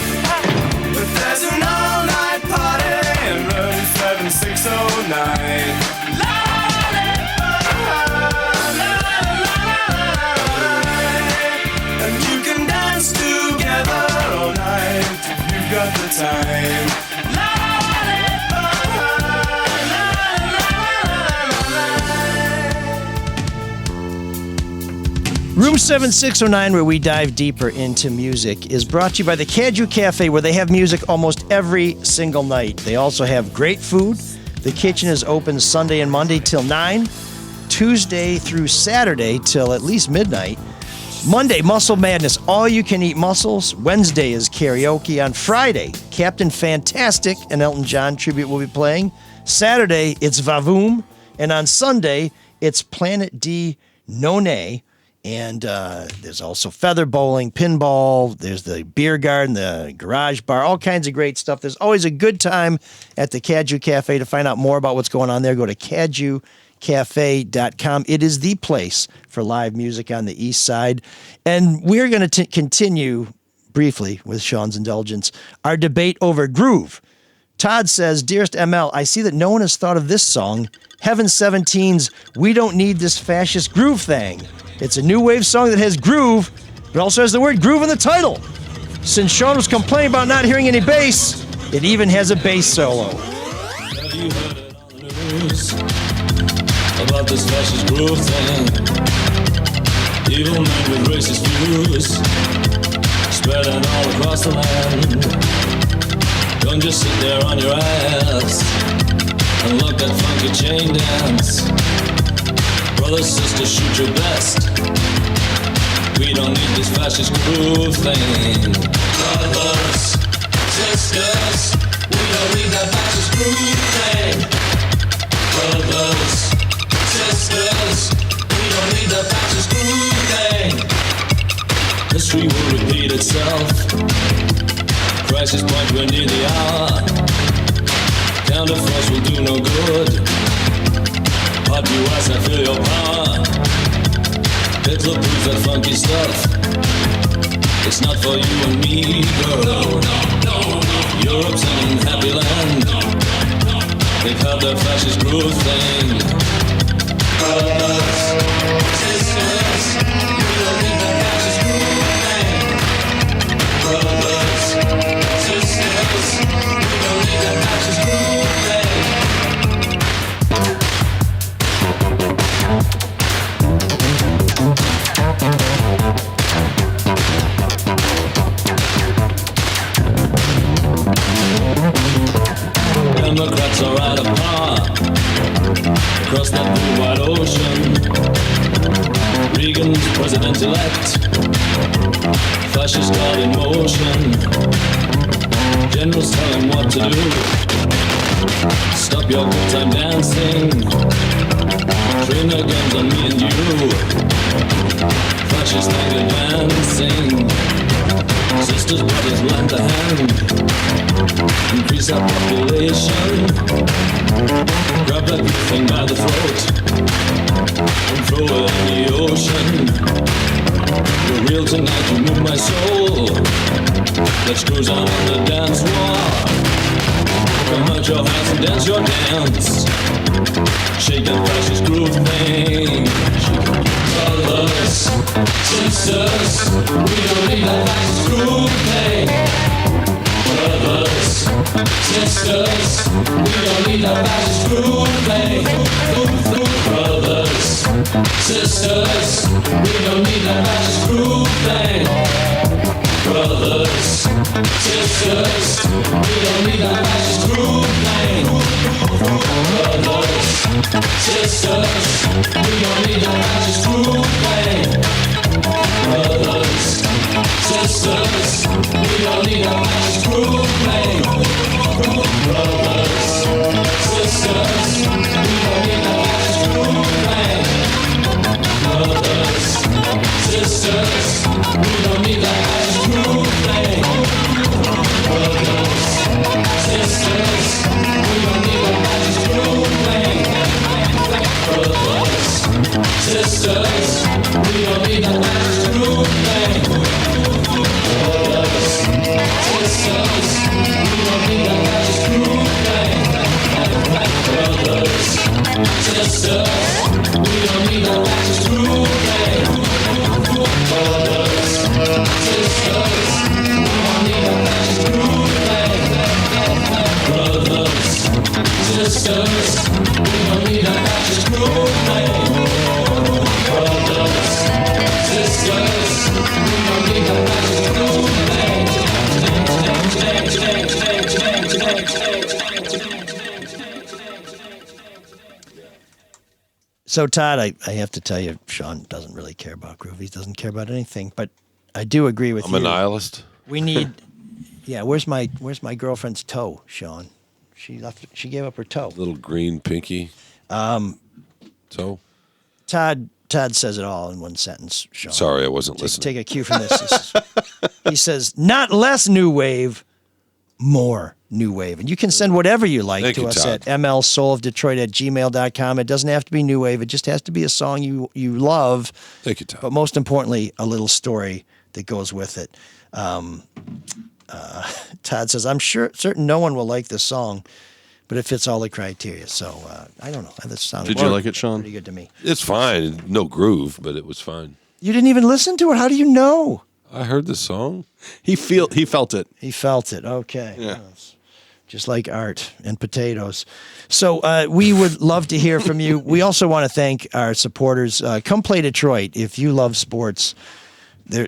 There's an all-night party in room 7609. Got the time. Room 7609, where we dive deeper into music, is brought to you by the Caju Cafe, where they have music almost every single night. They also have great food. The kitchen is open Sunday and Monday till 9, Tuesday through Saturday till at least midnight. Monday, Muscle Madness, all-you-can-eat mussels. Wednesday is karaoke. On Friday, Captain Fantastic and Elton John tribute will be playing. Saturday, it's Vavoom. And on Sunday, it's Planet D Nonay. And there's also feather bowling, pinball. There's the beer garden, the garage bar, all kinds of great stuff. There's always a good time at the Caju Cafe. To find out more about what's going on there, go to cajucafe.com. It is the place for live music on the east side. And we're going to continue briefly, with Sean's indulgence, our debate over groove. Todd says, "Dearest ML, I see that no one has thought of this song, Heaven 17's We Don't Need This Fascist Groove Thing." It's a new wave song that has groove, but also has the word groove in the title. Since Sean was complaining about not hearing any bass, it even has a bass solo. Have you heard it on the news about this fascist groove thing? Evil men with racist views spreading all across the land. Don't just sit there on your ass and look that funky chain dance. Brothers, sisters, shoot your best. We don't need this fascist groove thing. Brothers, sisters, we don't need that fascist groove thing. Brothers, sisters, we don't need that fascist groove thing. History will repeat itself. Crisis point, we're near the hour. Counterforce will do no good. Hot US, I feel your power. Hitler proves that funky stuff. It's not for you and me, girl. No. Europe's an unhappy land. They've had their fascist groove thing. Brothers, sisters, we don't need that fascist groove thing. Brothers, sisters, we don't need that fascist groove thing. Democrats are at a par across that blue wide ocean. Reagan's president-elect, fascist God in motion. Generals tell him what to do. Stop your good time dancing. Train their guns on me and you. Fascists like advancing. Sisters, brothers, lend a hand. Increase our population. Grab that good thing by the throat and throw it in the ocean. You're real tonight, you move my soul. Let's cruise on the dance floor. Come out your hands and dance your dance. Shake that fascist groove thing. Brothers, sisters, we don't need that fascist groove thing. Brothers, sisters, we don't need that fascist groove thing. Brothers, sisters, we don't need that fascist groove thing. Brothers, sisters, we don't need that fascist groove thing. Brothers, sisters, we don't need that fascist groove thing. Brothers, sisters, we don't need that fascist groove thing. Brothers, sisters, we don't need that fascist groove thing. Brothers, sisters, we don't need that fascist groove thing. Brothers, sisters, we don't need that fascist groove thing. Brothers, sisters, we don't need that fascist groove thing. Brothers, sisters, we don't need that fascist groove thing. Brothers, sisters, we don't need that fascist groove thing. Brothers, sisters, we don't need that fascist groove thing. Brothers, sisters, we don't need that fascist groove thing. Brothers, sisters, we don't need that fascist groove thing. So, Todd, I have to tell you, Sean doesn't really care about groove. He doesn't care about anything. But I do agree with you. I'm a nihilist. We need, yeah. Where's my girlfriend's toe, Sean? She gave up her toe. Little green pinky. Toe. Todd says it all in one sentence, Sean. Sorry, I wasn't listening. Take a cue from this. He says, not less new wave, more new wave. And you can send whatever you like Thank to you, us Todd. at mlsoulofdetroit@gmail.com. It doesn't have to be new wave. It just has to be a song you love. Thank you, Todd. But most importantly, a little story that goes with it. Todd says, I'm certain no one will like this song, but it fits all the criteria. So I don't know. That sounds Did you like it, Sean? pretty good to me. It's fine. No groove, but it was fine. You didn't even listen to it. How do you know? I heard the song. He felt it. He felt it. Okay. Yeah. Just like art and potatoes. So we would love to hear from you. We also want to thank our supporters. Come play Detroit if you love sports.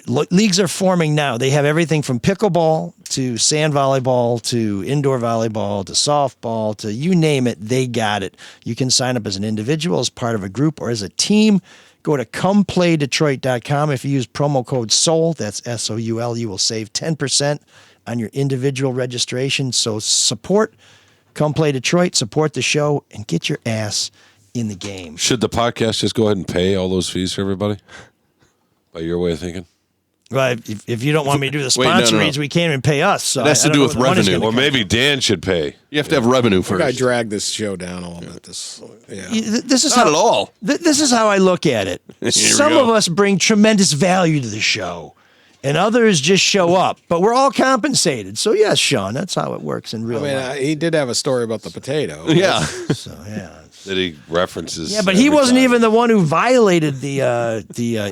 Leagues are forming now. They have everything from pickleball to sand volleyball to indoor volleyball to softball to you name it, they got it. You can sign up as an individual, as part of a group, or as a team. Go to comeplaydetroit.com. If you use promo code SOUL, that's SOUL, you will save 10% on your individual registration. So support Come Play Detroit, support the show, and get your ass in the game. Should the podcast just go ahead and pay all those fees for everybody? By your way of thinking? Well, if you don't want me to do the Wait, sponsor no. reads, we can't even pay us. So It has to I don't do know with where the money's revenue. gonna Or come maybe Dan should pay. You have to have revenue I first. drag this show down a little bit. This is Not how, at all. This is how I look at it. we Some go. of us bring tremendous value to the show, and others just show up. But we're all compensated. So yes, Sean, that's how it works in real life. He did have a story about the potato. Yeah. So yeah. That he references. Yeah, but he every wasn't time. even the one who violated the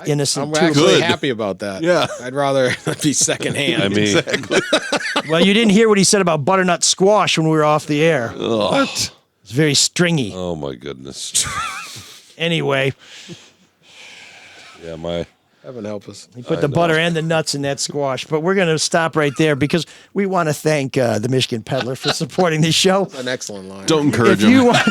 innocent I'm two. actually Good. happy about that. Yeah. I'd rather be secondhand. I mean, Well, you didn't hear what he said about butternut squash when we were off the air. What? It's very stringy. oh my goodness. Anyway, Yeah, Heaven help us. he put the butter and the nuts in that squash. But we're going to stop right there because we want to thank the Michigan Peddler for supporting the show. An excellent line. Don't encourage If you him. want,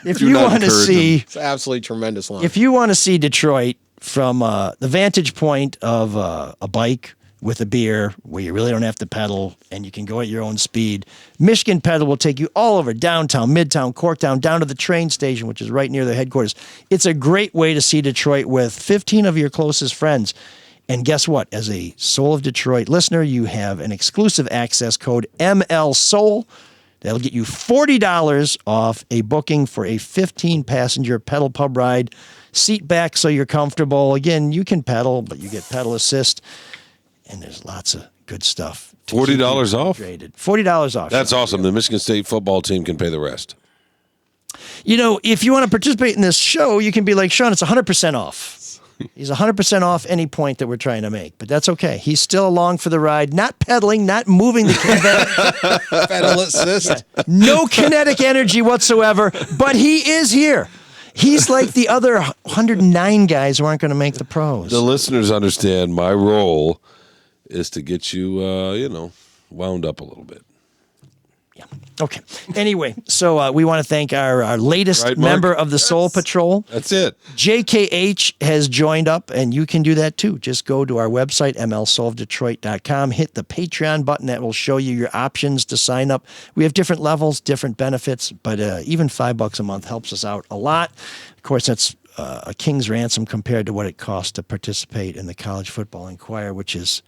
if Do you not want to encourage see, It's an absolutely tremendous line. if you want to see Detroit from the vantage point of a bike with a beer, where you really don't have to pedal and you can go at your own speed, Michigan Pedal will take you all over downtown, Midtown, Corktown, down to the train station, which is right near their headquarters. It's a great way to see Detroit with 15 of your closest friends. And guess what? As a Soul of Detroit listener, you have an exclusive access code MLSOUL. That'll get you $40 off a booking for a 15-passenger pedal pub ride. Seat back so you're comfortable. Again, you can pedal, but you get pedal assist. And there's lots of good stuff. to keep you $40 off? hydrated. $40 off. That's awesome. The Michigan State football team can pay the rest. You know, if you want to participate in this show, you can be like, Sean, it's 100% off. He's 100% off any point that we're trying to make, but that's okay. He's still along for the ride, not pedaling, not moving the kinetic, Pedal assist. no kinetic energy whatsoever, but he is here. He's like the other 109 guys who aren't going to make the pros. The listeners understand my role is to get you, wound up a little bit. Okay. Anyway, so we want to thank our latest Right, Mark? member of the Soul Patrol. That's it. JKH has joined up, and you can do that too. Just go to our website, mlsoulofdetroit.com, hit the Patreon button. That will show you your options to sign up. We have different levels, different benefits, but even $5 a month helps us out a lot. Of course, that's a king's ransom compared to what it costs to participate in the College Football Inquirer, which is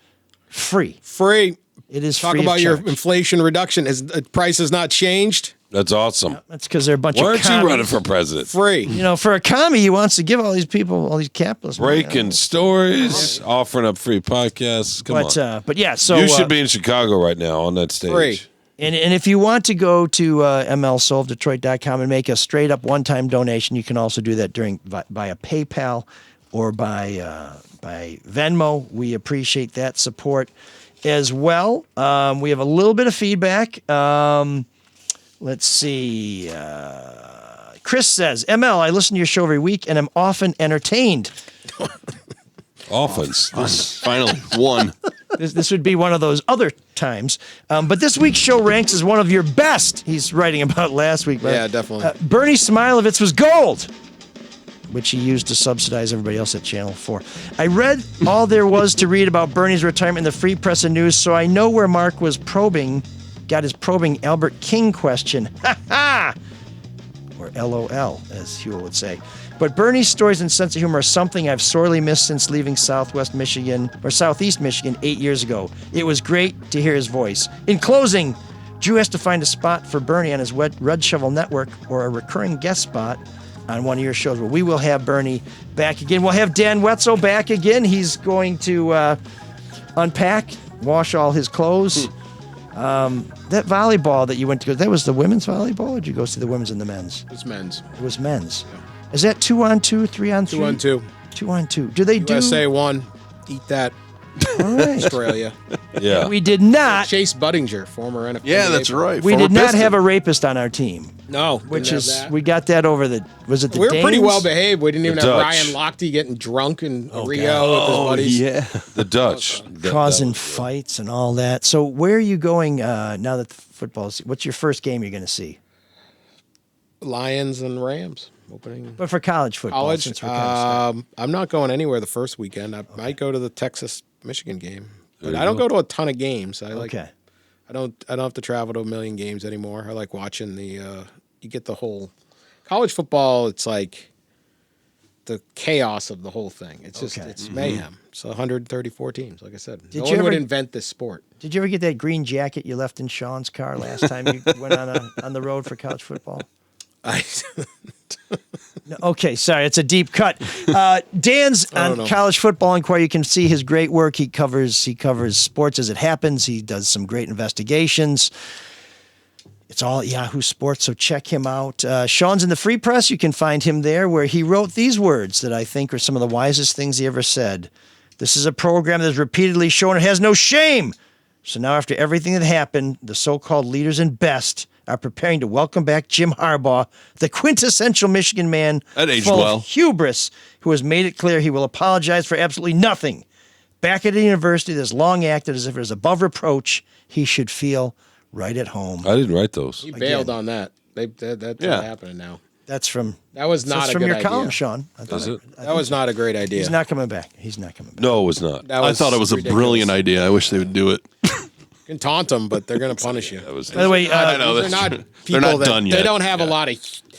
free. Free. It is Talk free of about your charge. inflation reduction. The price has not changed. That's awesome. That's because they're a bunch Why of aren't you commies. running for president? Free. You know, for a commie, he wants to give all these people, all these capitalists, money. Breaking stories, offering up free podcasts. Come on. But yeah, so You should be in Chicago right now on that stage. Free. And if you want to go to mlsoulofdetroit.com and make a straight up one-time donation, you can also do that via PayPal or by Venmo. We appreciate that support as well. We have a little bit of feedback. Let's see. Chris says, ML, I listen to your show every week and I'm often entertained. Often. Finally, one. This would be one of those other times. But this week's show ranks as one of your best. He's writing about last week. Yeah, definitely. Bernie Smilovitz was gold, which he used to subsidize everybody else at Channel 4. I read all there was to read about Bernie's retirement in the Free Press and News, so I know where Mark was got his probing Albert King question. Ha ha! Or LOL, as Hugh would say. But Bernie's stories and sense of humor are something I've sorely missed since leaving Southeast Michigan 8 years ago. It was great to hear his voice. In closing, Drew has to find a spot for Bernie on his Red Shovel Network or a recurring guest spot on one of your shows. Well, we will have Bernie back again. We'll have Dan Wetzel back again. He's going to unpack, wash all his clothes, That volleyball that you went to, that was the women's volleyball, or did you go see the women's and the men's? It's men's. It was men's. Yeah. Is that 2-on-2, 3-on-3? 2-on-2. 2-on-2. Do they do? USA won. Eat that. All right. Australia. Yeah. We did not. Chase Budinger, former NFL. Yeah, that's right. We Former did not Piston. have a rapist on our team. No, Which didn't is, have that. we got that over the, was it the We were pretty Danes? well behaved. We didn't even The have Dutch. Ryan Lochte getting drunk in Rio with his Oh, buddies. yeah. The Dutch. Causing fights and all that. So where are you going now that the football's, what's your first game you're going to see? Lions and Rams opening. But for college football, College, since we're kind of I'm not going anywhere the first weekend. I might go to the Texas-Michigan game, but There I you don't go. go to a ton of games. I like. Okay. I don't have to travel to a million games anymore. I like watching the. You get the whole college football. It's like the chaos of the whole thing. It's just it's mayhem. It's 134 teams. Like I said, Did no you one would ever- invent this sport. Did you ever get that green jacket you left in Sean's car last time you went on the road for college football? No, okay, sorry, it's a deep cut. Dan's on know. College Football Inquiry. You can see his great work. He covers sports as it happens. He does some great investigations. It's all at Yahoo Sports, so check him out. Sean's in the Free Press. You can find him there, where he wrote these words that I think are some of the wisest things he ever said. This is a program that has repeatedly shown it has no shame. So now, after everything that happened, the so-called leaders and best are preparing to welcome back Jim Harbaugh, the quintessential Michigan man, That aged full well. of hubris, who has made it clear he will apologize for absolutely nothing. Back at a university that's long acted as if it was above reproach, he should feel right at home. I didn't write those. He bailed on that. That's not happening now. That's from That was not that's a from good your idea. column, Sean. I thought Is it? That was not a great idea. He's not coming back. He's not coming back. No, it was not. That I thought it was ridiculous. a brilliant idea. I wish they would do it. You can taunt them, but they're going to punish you. That was By the way, I know. They're that's not true. people They're not that done yet. they don't have a lot of.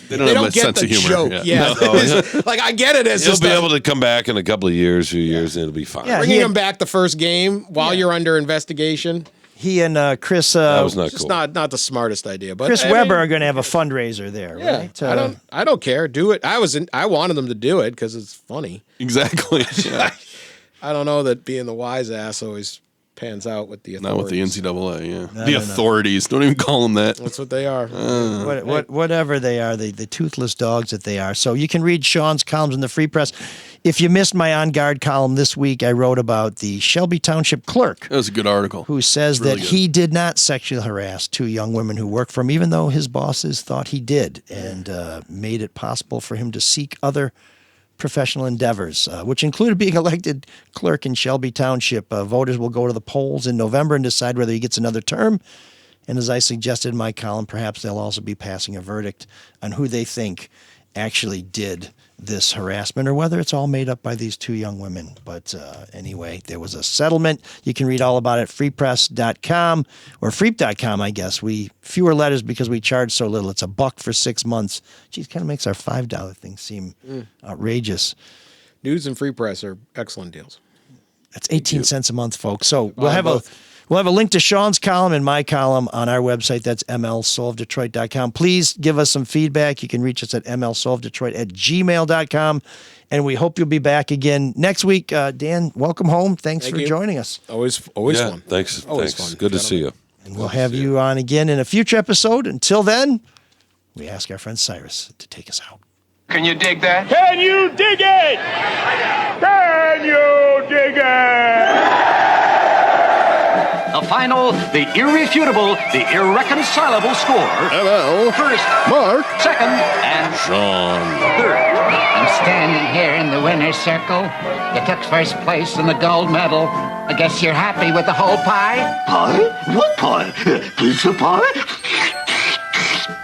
They don't have much get sense the of humor. joke. Yeah, No. like I get it as He'll just be a- able to come back in a couple of years, few years, and it'll be fine. Yeah. bringing he had- them back the first game while you're under investigation. he and Chris That was not It's just cool. not the smartest idea. But Chris I Webber mean, are going to have a fundraiser there, yeah, right? I don't care. Do it. I wanted them to do it because it's funny. Exactly. Yeah. I don't know that being the wise ass always pans out with the Not with the authorities. NCAA, yeah. The authorities. Don't even call them that. That's what they are. Whatever they are, the toothless dogs that they are. So you can read Sean's columns in the Free Press. If you missed my On Guard column this week, I wrote about the Shelby Township clerk That was a good article. who says Really that good. he did not sexually harass two young women who worked for him, even though his bosses thought he did, and made it possible for him to seek other professional endeavors, which included being elected clerk in Shelby Township. Voters will go to the polls in November and decide whether he gets another term. And as I suggested in my column, perhaps they'll also be passing a verdict on who they think actually did this harassment, or whether it's all made up by these two young women. But anyway, there was a settlement. You can read all about it at freepress.com or freep.com, I guess. Fewer letters because we charge so little. It's $1 for 6 months. Geez, kind of makes our $5 thing seem outrageous. News and Free Press are excellent deals. That's 18 cents a month, folks. So we'll have a link to Sean's column and my column on our website. That's mlsoulofdetroit.com. Please give us some feedback. You can reach us at mlsoulofdetroit@gmail.com. And we hope you'll be back again next week. Dan, welcome home. Thanks Thank for you. joining us. Always Yeah, fun. thanks. Always Thanks. fun. Good to see you. And we'll have you on again in a future episode. Until then, we ask our friend Cyrus to take us out. Can you dig that? Can you dig it? Can you dig it? The final, the irrefutable, the irreconcilable score. ML, First, Mark, second, and Sean. third. I'm standing here in the winner's circle. You took first place in the gold medal. I guess you're happy with the whole pie? Pie? What pie? Pizza pie?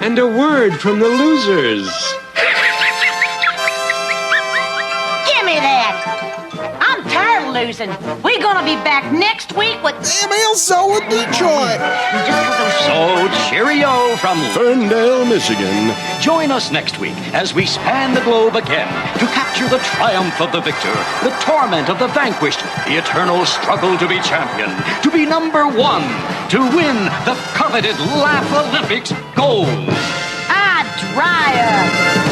And a word from the losers. Give me that! I'm tired of losing. We're gonna be back next week with ML of Detroit. So, cheerio from Ferndale, Michigan. Join us next week as we span the globe again to capture the triumph of the victor, the torment of the vanquished, the eternal struggle to be champion, to be number one, to win the coveted Laff-A-Lympics gold. dryer.